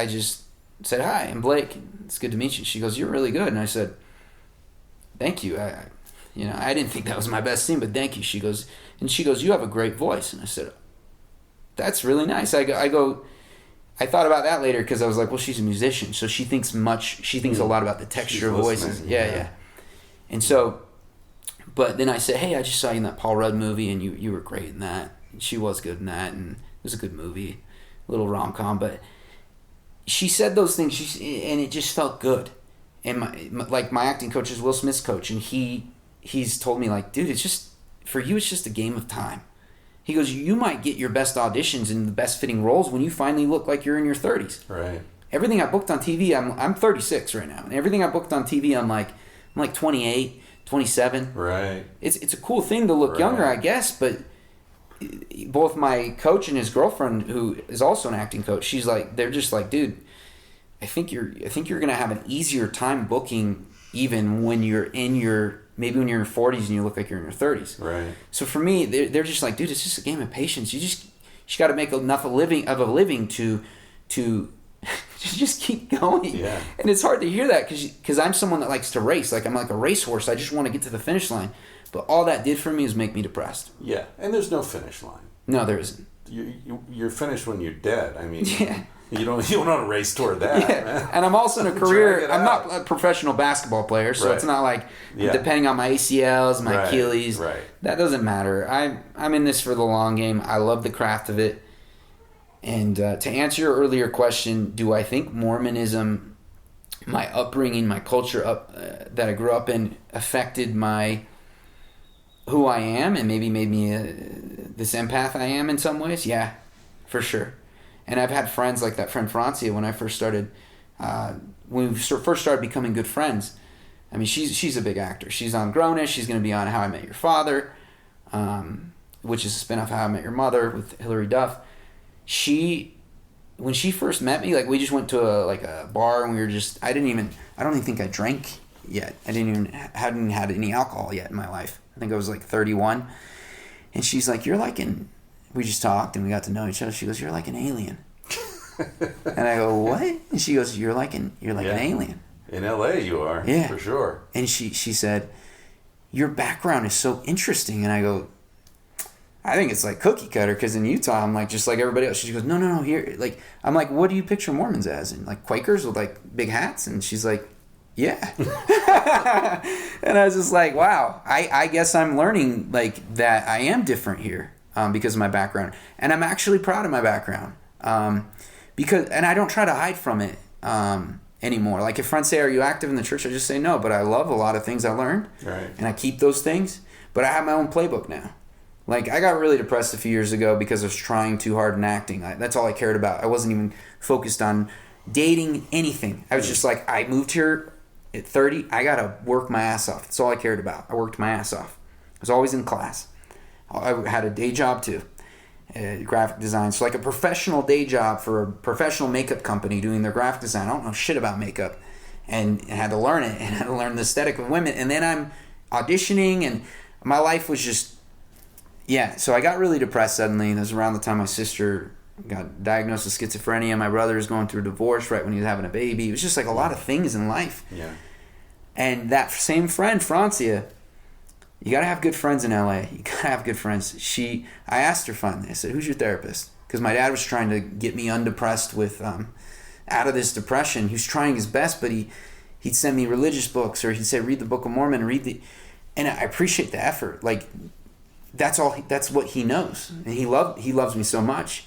said, hi, I'm Blake. It's good to meet you. She goes, you're really good. And I said, thank you. I didn't think that was my best scene, but thank you. She goes, you have a great voice. And I said, that's really nice. I thought about that later because I was like, well, she's a musician, so she thinks a lot about the texture of voices. Yeah. And so, but then I said, hey, I just saw you in that Paul Rudd movie, and you were great in that. And she was good in that, and it was a good movie, a little rom-com. But she said those things, and it just felt good. And my acting coach is Will Smith's coach, and he's told me, like, dude, it's just, for you, it's just a game of time. He goes, you might get your best auditions and the best fitting roles when you finally look like you're in your 30s. Right. Everything I booked on TV, I'm 36 right now, and everything I booked on TV, I'm like 28, 27. Right. It's a cool thing to look younger, I guess, but both my coach and his girlfriend, who is also an acting coach, they're just like, dude, I think you're gonna have an easier time booking even when you're in your 40s and you look like you're in your 30s. Right. So for me, they're just like, dude, it's just a game of patience. You got to make enough of a living to just keep going. Yeah. And it's hard to hear that because I'm someone that likes to race. Like, I'm like a racehorse. I just want to get to the finish line. But all that did for me is make me depressed. Yeah, and there's no finish line. No, there isn't. You're finished when you're dead. I mean, yeah. You don't want to race toward that, man. And I'm also in a career. I'm not a professional basketball player, so it's not like depending on my ACLs, my Achilles. Right. That doesn't matter. I'm in this for the long game. I love the craft of it. And to answer your earlier question, do I think Mormonism, my upbringing, my culture that I grew up in, affected who I am and maybe made me this empath I am in some ways? Yeah, for sure. And I've had friends like that friend Francia when I first started, when we first started becoming good friends. I mean, she's a big actor. She's on Grownish. She's going to be on How I Met Your Father, which is a spinoff of How I Met Your Mother with Hilary Duff. When she first met me, like we just went to a bar and we were just, I don't even think I drank yet. Hadn't had any alcohol yet in my life. I think I was like 31. And she's like, we just talked and we got to know each other. She goes, "You're like an alien." And I go, "What?" And she goes, "You're like an alien." In LA you are, for sure. And she said, "Your background is so interesting." And I go, "I think it's like cookie cutter because in Utah I'm like just like everybody else." She goes, No, here, like I'm like, "What do you picture Mormons as?" And like Quakers with like big hats? And she's like, "Yeah." And I was just like, wow, I guess I'm learning like that I am different here because of my background, and I'm actually proud of my background because I don't try to hide from it anymore. Like if friends say, "Are you active in the church?" I just say no, but I love a lot of things I learned, and I keep those things. But I have my own playbook now. Like, I got really depressed a few years ago because I was trying too hard in acting. That's all I cared about. I wasn't even focused on dating, anything. I was just like, I moved here at 30. I got to work my ass off. That's all I cared about. I worked my ass off. I was always in class. I had a day job, too, graphic design. So, like, a professional day job for a professional makeup company doing their graphic design. I don't know shit about makeup. And I had to learn it. And I had to learn the aesthetic of women. And then I'm auditioning, and my life was just... Yeah, so I got really depressed suddenly. It was around the time my sister got diagnosed with schizophrenia. My brother was going through a divorce right when he was having a baby. It was just like a lot of things in life. Yeah. And that same friend, Francia, you got to have good friends in LA. You got to have good friends. I asked her finally, I said, "Who's your therapist?" Because my dad was trying to get me undepressed with, out of this depression. He was trying his best, but he'd send me religious books, or he'd say, "Read the Book of Mormon," and I appreciate the effort. Like, that's what he knows, and he loves me so much.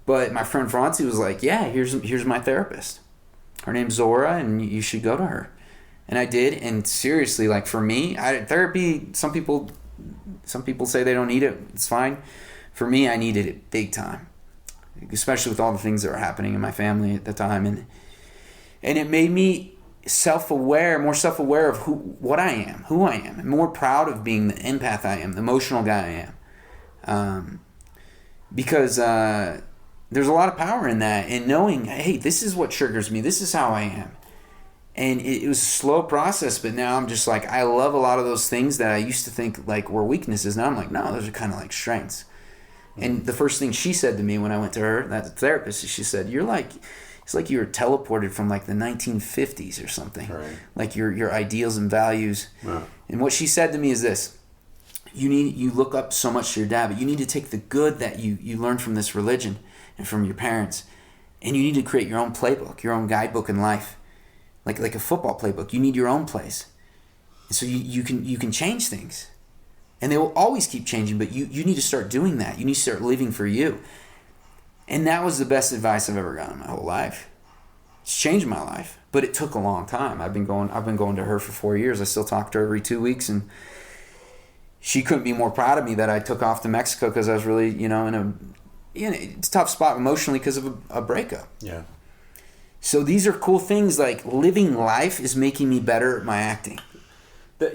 But my friend Francie was like, "Yeah, here's my therapist. Her name's Zora, and you should go to her." And I did, and seriously, like for me, therapy. Some people say they don't need it. It's fine. For me, I needed it big time, especially with all the things that were happening in my family at the time, and it made me more self-aware of who I am, and more proud of being the empath I am, the emotional guy I am, because there's a lot of power in that, and knowing, hey, this is what triggers me, this is how I am. And it was a slow process, but now I'm just like, I love a lot of those things that I used to think like were weaknesses. Now I'm like, no, those are kind of like strengths. And the first thing she said to me when I went to her, that therapist, she said, it's like you were teleported from like the 1950s or something. Right. Like your ideals and values. Yeah. And what she said to me is this: you look up so much to your dad, but you need to take the good that you learned from this religion and from your parents, and you need to create your own playbook, your own guidebook in life, like a football playbook. You need your own place, and so you can change things, and they will always keep changing. But you need to start doing that. You need to start living for you. And that was the best advice I've ever gotten in my whole life. It's changed my life, but it took a long time. I've been going to her for 4 years. I still talk to her every 2 weeks, and she couldn't be more proud of me that I took off to Mexico because I was really, in a tough spot emotionally because of a breakup. Yeah. So these are cool things. Like, living life is making me better at my acting.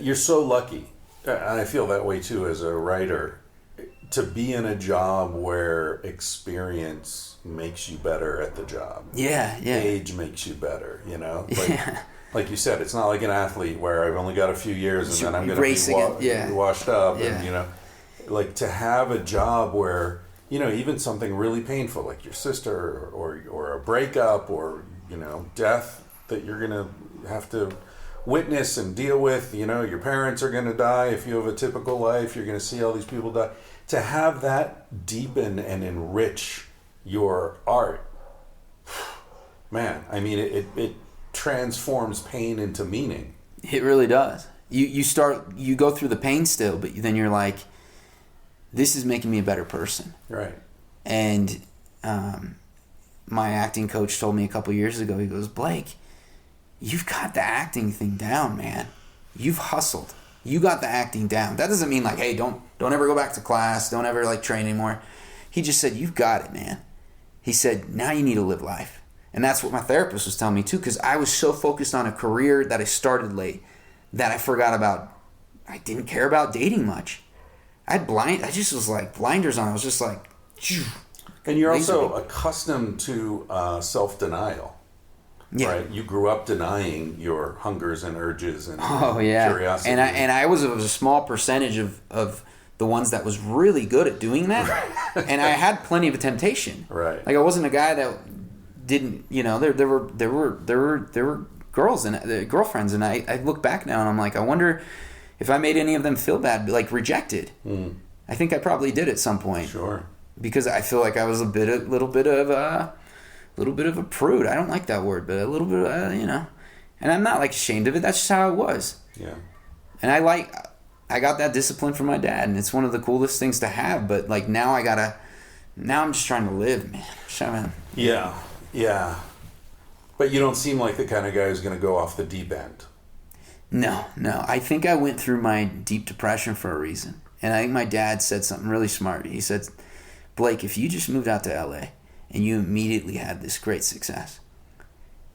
You're so lucky. I feel that way too as a writer. To be in a job where experience makes you better at the job. Yeah. Age makes you better, Like you said, it's not like an athlete where I've only got a few years and then I'm going to be washed up. Yeah. And, like to have a job where, even something really painful like your sister or a breakup or, death that you're going to have to witness and deal with, your parents are going to die. If you have a typical life, you're going to see all these people die. To have that deepen and enrich your art, man, I mean, it transforms pain into meaning. It really does. You go through the pain still, but then you're like, this is making me a better person. Right. And my acting coach told me a couple years ago, he goes, Blake, you've got the acting thing down, man. You've hustled. You got the acting down. That doesn't mean like, hey, don't ever go back to class. Don't ever like train anymore. He just said, you've got it, man. He said, now you need to live life. And that's what my therapist was telling me too, because I was so focused on a career that I started late that I didn't care about dating much. I just was like blinders on. I was just like, phew. And you're also accustomed to self-denial. Yeah. Right? You grew up denying your hungers and urges and curiosity. And I was a small percentage of the ones that was really good at doing that. And I had plenty of temptation. Right. Like I wasn't a guy that didn't, there were girls and girlfriends, and I look back now and I'm like, I wonder if I made any of them feel bad, like rejected. I think I probably did at some point. Sure. Because I feel like I was a little bit of a prude. I don't like that word, but a little bit, And I'm not like ashamed of it. That's just how I was. Yeah. And I got that discipline from my dad, and it's one of the coolest things to have. But like now I'm just trying to live, man. Yeah. Yeah. But you don't seem like the kind of guy who's going to go off the deep end. No. I think I went through my deep depression for a reason. And I think my dad said something really smart. He said, Blake, if you just moved out to LA and you immediately had this great success,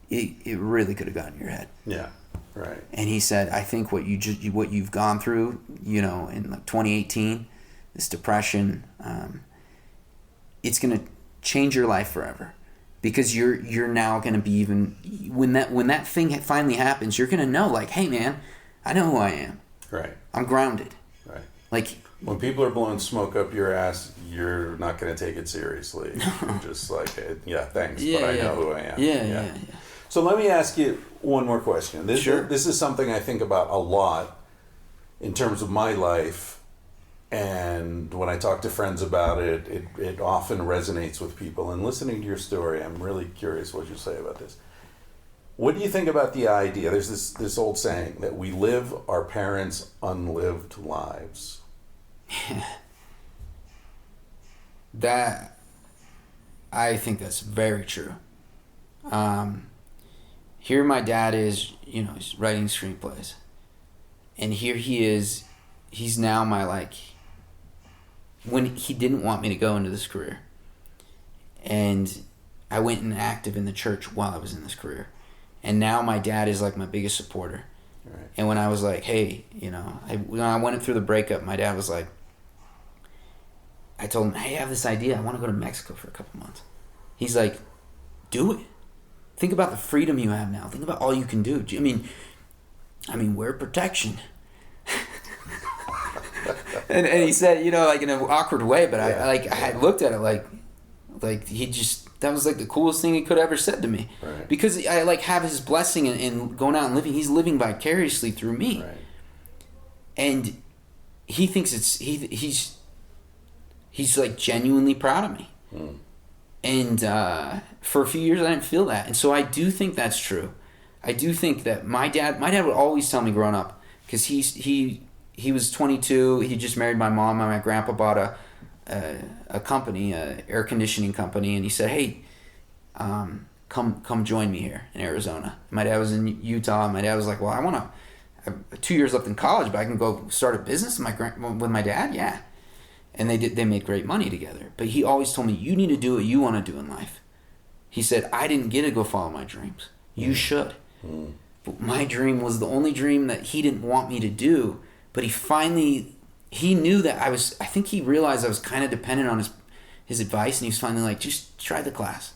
it really could have gotten your head. Yeah, right. And he said, I think what you've gone through, in like 2018, this depression, it's going to change your life forever. Because you're now going to be even when that thing finally happens, you're going to know like, hey man, I know who I am. Right. I'm grounded. Right. Like when people are blowing smoke up your ass, you're not going to take it seriously. You're just like, yeah, thanks, but I know who I am. Yeah. So let me ask you one more question. Sure. This is something I think about a lot in terms of my life. And when I talk to friends about it, it often resonates with people. And listening to your story, I'm really curious what you say about this. What do you think about the idea? There's this old saying that we live our parents' unlived lives. That, I think that's very true. Here my dad is, he's writing screenplays. And here he is, he's now my when he didn't want me to go into this career. And I went and active in the church while I was in this career. And now my dad is like my biggest supporter. Right. And when I was like, hey, when I went through the breakup, my dad was like, I told him, hey, I have this idea. I want to go to Mexico for a couple months. He's like, do it. Think about the freedom you have now. Think about all you can do. I mean, wear protection. and he said, in an awkward way, but I looked at it like he just, that was like the coolest thing he could have ever said to me. Right. Because I have his blessing and going out and living. He's living vicariously through me. Right. And he thinks he's like genuinely proud of me. And for a few years I didn't feel that. And so I do think that's true. I do think that my dad would always tell me growing up, because he was 22, he just married my mom, and my grandpa bought a company, a air conditioning company, and he said, hey, come join me here in Arizona. My dad was in Utah, and my dad was like, well, I want to have 2 years left in college, but I can go start a business with my dad. Yeah. And they made great money together. But he always told me, you need to do what you want to do in life. He said, I didn't get to go follow my dreams. You should. But my dream was the only dream that he didn't want me to do. But he knew that I think he realized I was kind of dependent on his advice, and he was finally like, just try the class.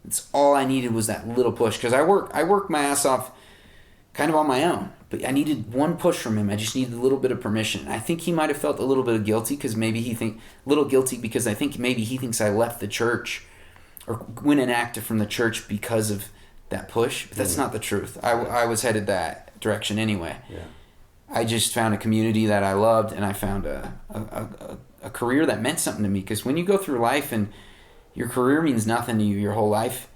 That's all I needed, was that little push. Because I work my ass off kind of on my own. But I needed one push from him. I just needed a little bit of permission. I think he might have felt a little bit of guilty, because I think maybe he thinks I left the church or went inactive from the church because of that push. But that's not the truth. I was headed that direction anyway. Yeah. I just found a community that I loved, and I found a career that meant something to me. Because when you go through life and your career means nothing to you your whole life.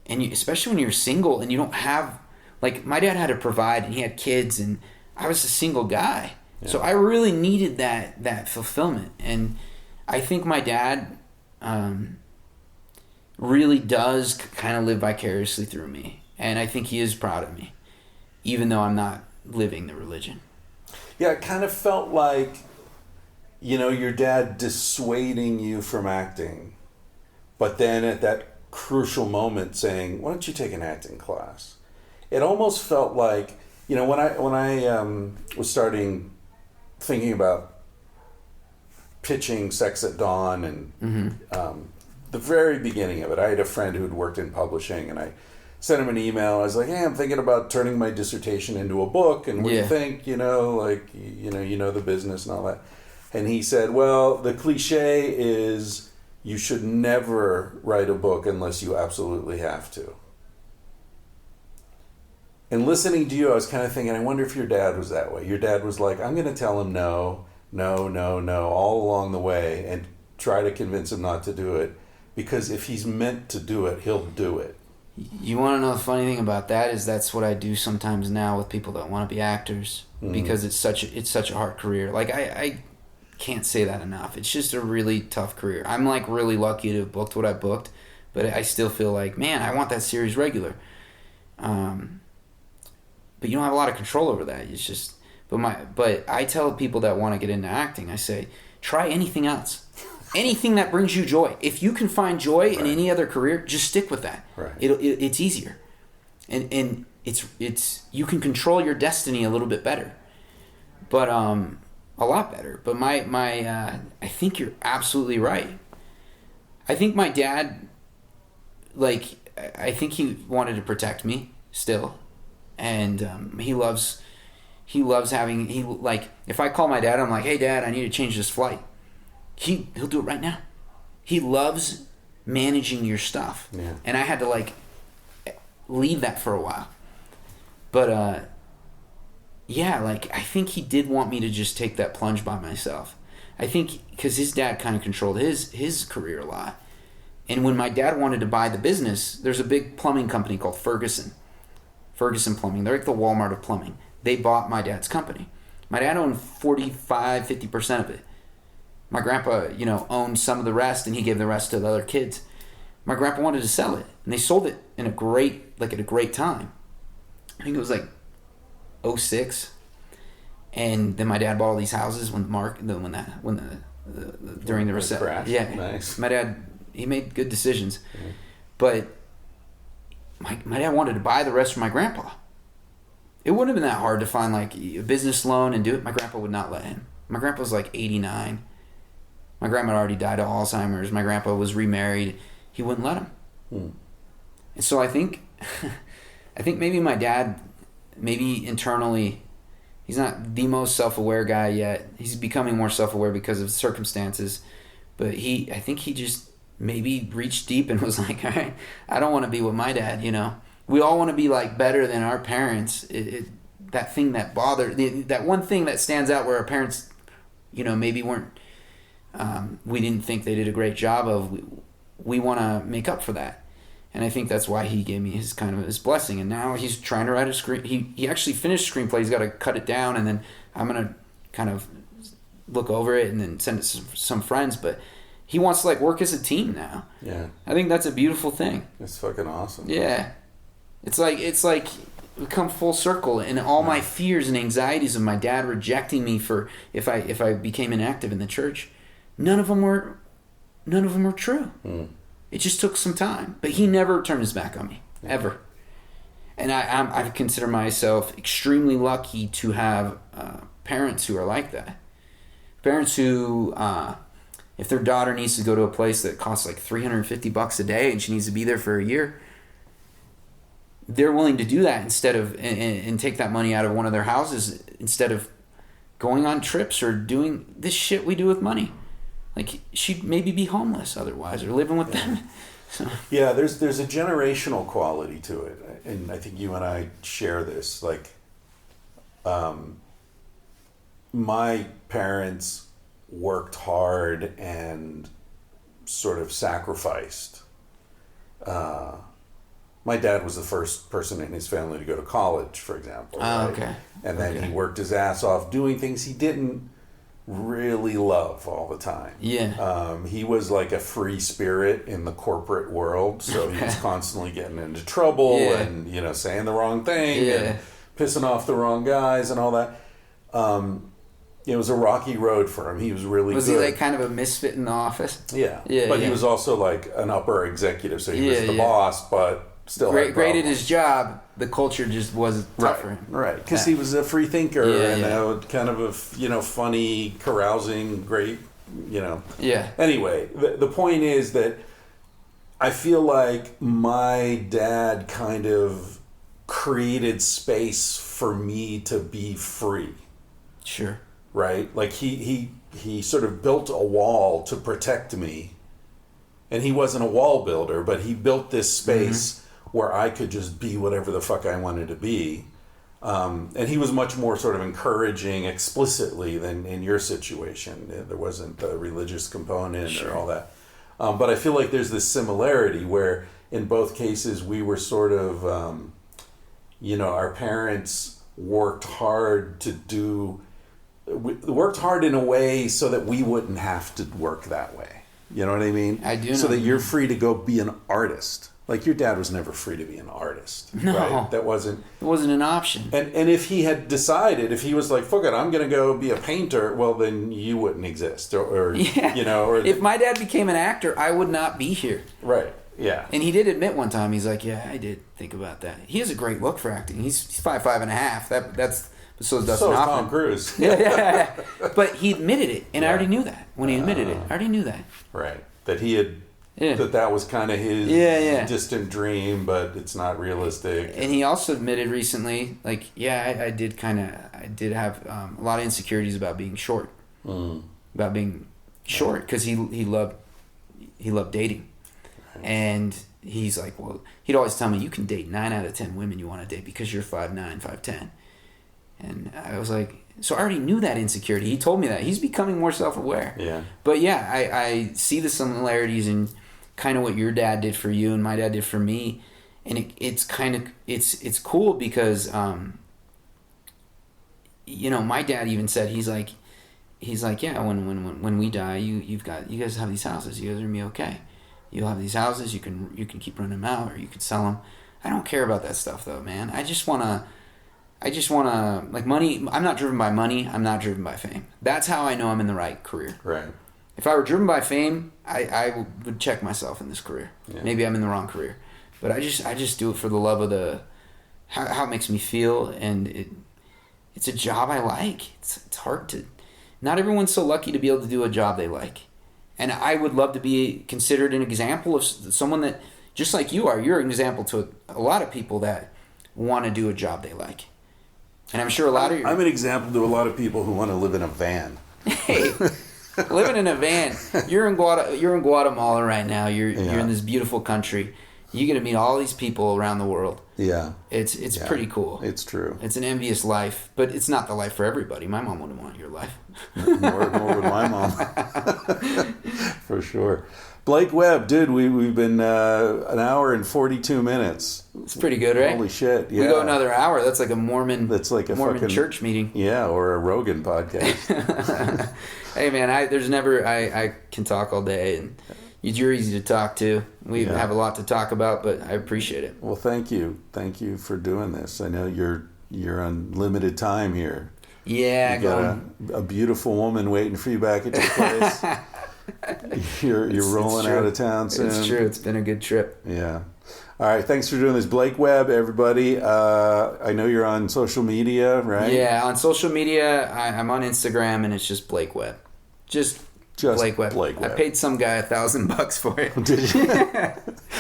And especially when you're single and you don't have, like, my dad had to provide and he had kids and I was a single guy. Yeah. So I really needed that fulfillment. And I think my dad really does kind of live vicariously through me. And I think he is proud of me, even though I'm not living the religion. Yeah, it kind of felt like, your dad dissuading you from acting, but then at that crucial moment saying, why don't you take an acting class? It almost felt like, when I was thinking about pitching Sex at Dawn and the very beginning of it, I had a friend who had worked in publishing, and I sent him an email. I was like, hey, I'm thinking about turning my dissertation into a book, and what do you think? You know the business and all that. And he said, well, the cliche is you should never write a book unless you absolutely have to. And listening to you, I was kind of thinking, I wonder if your dad was that way. Your dad was like, I'm going to tell him no, all along the way, and try to convince him not to do it, because if he's meant to do it, he'll do it. You want to know the funny thing about that is that's what I do sometimes now with people that want to be actors, because it's such a hard career. Like, I can't say that enough. It's just a really tough career. I'm like really lucky to have booked what I booked, but I still feel like, man, I want that series regular. But you don't have a lot of control over that. It's just, but I tell people that want to get into acting, I say, try anything else. Anything that brings you joy. If you can find joy in any other career, just stick with that. Right. It's easier, and it's you can control your destiny a little bit better, but a lot better. But my I think you're absolutely right. I think my dad, I think he wanted to protect me still, and he loves having if I call my dad, I'm like, hey Dad, I need to change this flight. He'll do it right now. He loves managing your stuff. Yeah. And I had to leave that for a while. But I think he did want me to just take that plunge by myself. I think because his dad kind of controlled his career a lot. And when my dad wanted to buy the business, there's a big plumbing company called Ferguson Plumbing. They're like the Walmart of plumbing. They bought my dad's company. My dad owned 50% of it. My grandpa, owned some of the rest, and he gave the rest to the other kids. My grandpa wanted to sell it, and they sold it at a great time. I think it was 2006, and then my dad bought all these houses during the recession. Yeah, nice. My dad, he made good decisions, but my dad wanted to buy the rest from my grandpa. It wouldn't have been that hard to find a business loan and do it. My grandpa would not let him. My grandpa was 89. My grandma had already died of Alzheimer's. My grandpa was remarried. He wouldn't let him. And so I think maybe my dad, maybe internally, he's not the most self-aware guy yet. He's becoming more self-aware because of circumstances. But I think he just maybe reached deep and was like, all right, I don't want to be with my dad, We all want to be better than our parents. That thing that that one thing that stands out where our parents, maybe weren't, we didn't think they did a great job of. We want to make up for that, and I think that's why he gave me his blessing. And now he's trying to write a screen. He actually finished the screenplay. He's got to cut it down, and then I'm gonna kind of look over it and then send it to some friends. But he wants to work as a team now. Yeah, I think that's a beautiful thing. It's fucking awesome. Yeah, it's like we come full circle, and all my fears and anxieties of my dad rejecting me for if I became inactive in the church. None of them were true. It just took some time, but he never turned his back on me ever. And I consider myself extremely lucky to have parents who are like that. Parents who, if their daughter needs to go to a place that costs $350 a day and she needs to be there for a year, they're willing to do that instead of and take that money out of one of their houses instead of going on trips or doing this shit we do with money. She'd maybe be homeless otherwise, or living with them. So. Yeah, there's a generational quality to it, and I think you and I share this. My parents worked hard, and sort of sacrificed. My dad was the first person in his family to go to college, for example. Right? Okay. And then he worked his ass off doing things he didn't really love all the time. Yeah. He was like a free spirit in the corporate world, so he was constantly getting into trouble and, you know, saying the wrong thing and pissing off the wrong guys and all that. It was a rocky road for him. He was really Was good. he like kind of a misfit in the office? Yeah. Yeah, But yeah. he was also like an upper executive, so he was the boss, but still had Great at problems. his job. The culture just was tough for him. Right, because he was a free thinker and kind of a, you know, funny, carousing, great, you know. Yeah. Anyway, the point is that I feel like my dad kind of created space for me to be free. Sure. Right? Like he sort of built a wall to protect me. And he wasn't a wall builder, but he built this space where I could just be whatever the fuck I wanted to be. And he was much more sort of encouraging explicitly than in your situation. There wasn't the religious component or all that. But I feel like there's this similarity where in both cases we were sort of, you know, our parents worked hard in a way so that we wouldn't have to work that way. You know what I mean? I do. So that you're free to go be an artist. Like your dad was never free to be an artist. No. Right? That wasn't... It wasn't an option. And if he had decided, if he was like, fuck it, I'm going to go be a painter, well, then you wouldn't exist. Or you know... Or if my dad became an actor, I would not be here. Right, yeah. And he did admit one time, he's like, yeah, I did think about that. He has a great look for acting. He's 5'5.5". That's... So is Dustin Hoffman. Tom Cruise. yeah. But he admitted it, and I already knew that. When he admitted it, I already knew that. Right. That he had... Yeah. That was kind of his distant dream, but it's not realistic. And he also admitted recently, like, yeah, I did have a lot of insecurities about being short, about being short, because he loved dating, and he's like, well, he'd always tell me, you can date 9 out of 10 women you want to date because you're 5'9", 5'10", and I was like, so I already knew that insecurity. He told me that. He's becoming more self-aware. Yeah. But yeah, I see the similarities in kind of what your dad did for you and my dad did for me, and it's kind of it's cool because you know, my dad even said he's like yeah, when we die, you guys have these houses, you guys are gonna be okay, you'll have these houses, you can keep renting them out or you can sell them. I don't care about that stuff though, man. I just wanna like money. I'm not driven by money. I'm not driven by fame. That's how I know I'm in the right career. Right. If I were driven by fame, I would check myself in this career. Yeah. Maybe I'm in the wrong career, but I just do it for the love of how it makes me feel, and it's a job I like. It's hard to. Not everyone's so lucky to be able to do a job they like, and I would love to be considered an example of someone that, just like you are. You're an example to a lot of people that want to do a job they like, and I'm sure a lot of I'm an example to a lot of people who want to live in a van. Hey. Living in a van, you're in Guatemala right now. You're in this beautiful country. You get to meet all these people around the world. Yeah, it's pretty cool. It's true. It's an envious life, but it's not the life for everybody. My mom wouldn't want your life. Nor would my mom. For sure. Blake Webb, dude, we've been an hour and 42 minutes. It's pretty good, right? Holy shit! Yeah, we go another hour. That's like a Mormon. That's like a Mormon fucking church meeting. Yeah, or a Rogan podcast. Hey man, I can talk all day, and you're easy to talk to. We have a lot to talk about, but I appreciate it. Well, thank you for doing this. I know you're on limited time here. Yeah, you got a beautiful woman waiting for you back at your place. You're rolling out of town soon. It's true. It's been a good trip. Yeah. All right. Thanks for doing this, Blake Webb. Everybody. I know you're on social media, right? Yeah, on social media, I'm on Instagram, and it's just Blake Webb. Just Blake Webb. I paid some guy $1,000 for it. Did you?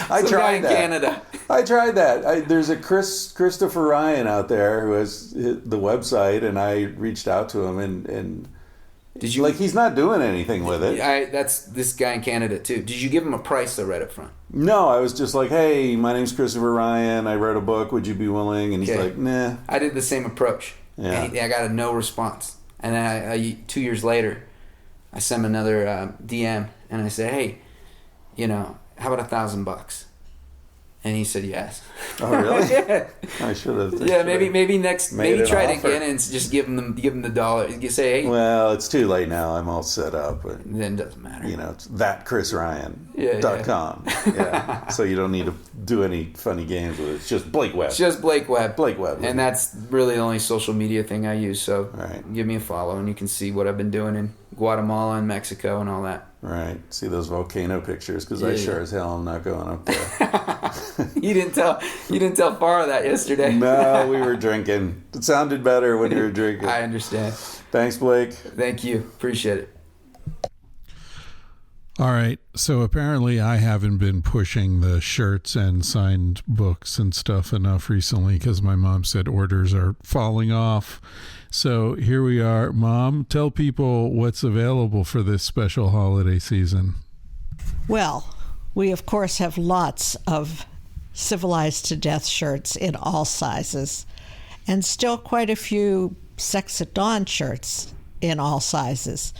I tried that. In Canada. I tried that. There's a Christopher Ryan out there who has the website, and I reached out to him, and did you, like, he's not doing anything with it. That's this guy in Canada too. Did you give him a price though right up front? No, I was just like, hey, my name's Christopher Ryan. I wrote a book. Would you be willing? And he's like, nah. I did the same approach. Yeah. And I got a no response. And then 2 years later, I sent him another DM, and I said, hey, how about $1,000? And he said yes. Oh, really? Yeah. I should have. Yeah, maybe try it offer. again and just give him the dollar. You say, hey. Well, it's too late now. I'm all set up. But, then it doesn't matter. it's thatchrisryan.com. Yeah. So you don't need to do any funny games with it. It's just Blake Webb. It's just Blake Webb. Blake Webb. And that's really the only social media thing I use. So Right. give me a follow and you can see what I've been doing in Guatemala and Mexico and all that. Right. See those volcano pictures because I sure as hell am not going up there. You didn't tell Farah that yesterday. No, we were drinking. It sounded better when we were drinking. I understand. Thanks, Blake. Thank you. Appreciate it. All right. So apparently I haven't been pushing the shirts and signed books and stuff enough recently because my mom said orders are falling off. So here we are. Mom, tell people what's available for this special holiday season. Well, we of course have lots of Civilized to Death shirts in all sizes, and still quite a few Sex at Dawn shirts in all sizes.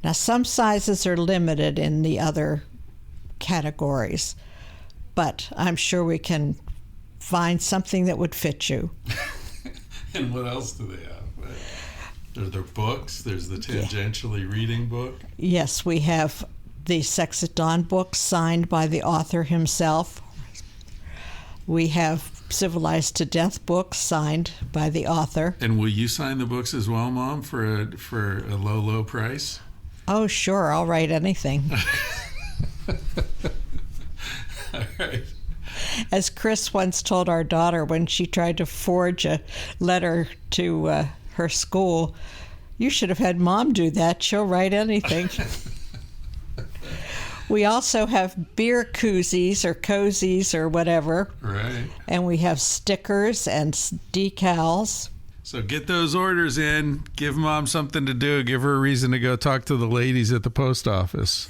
Now, some sizes are limited in the other categories, but I'm sure we can find something that would fit you. And what else do they have? Are there books? There's the Tangentially Reading book. Yes, we have the Sex at Dawn book signed by the author himself. We have Civilized to Death books signed by the author. And will you sign the books as well, Mom, for a low price? Oh, sure. I'll write anything. All right. As Chris once told our daughter when she tried to forge a letter to her school, you should have had Mom do that. She'll write anything. We also have beer koozies or cozies or whatever. Right. And we have stickers and decals. So get those orders in. Give Mom something to do. Give her a reason to go talk to the ladies at the post office.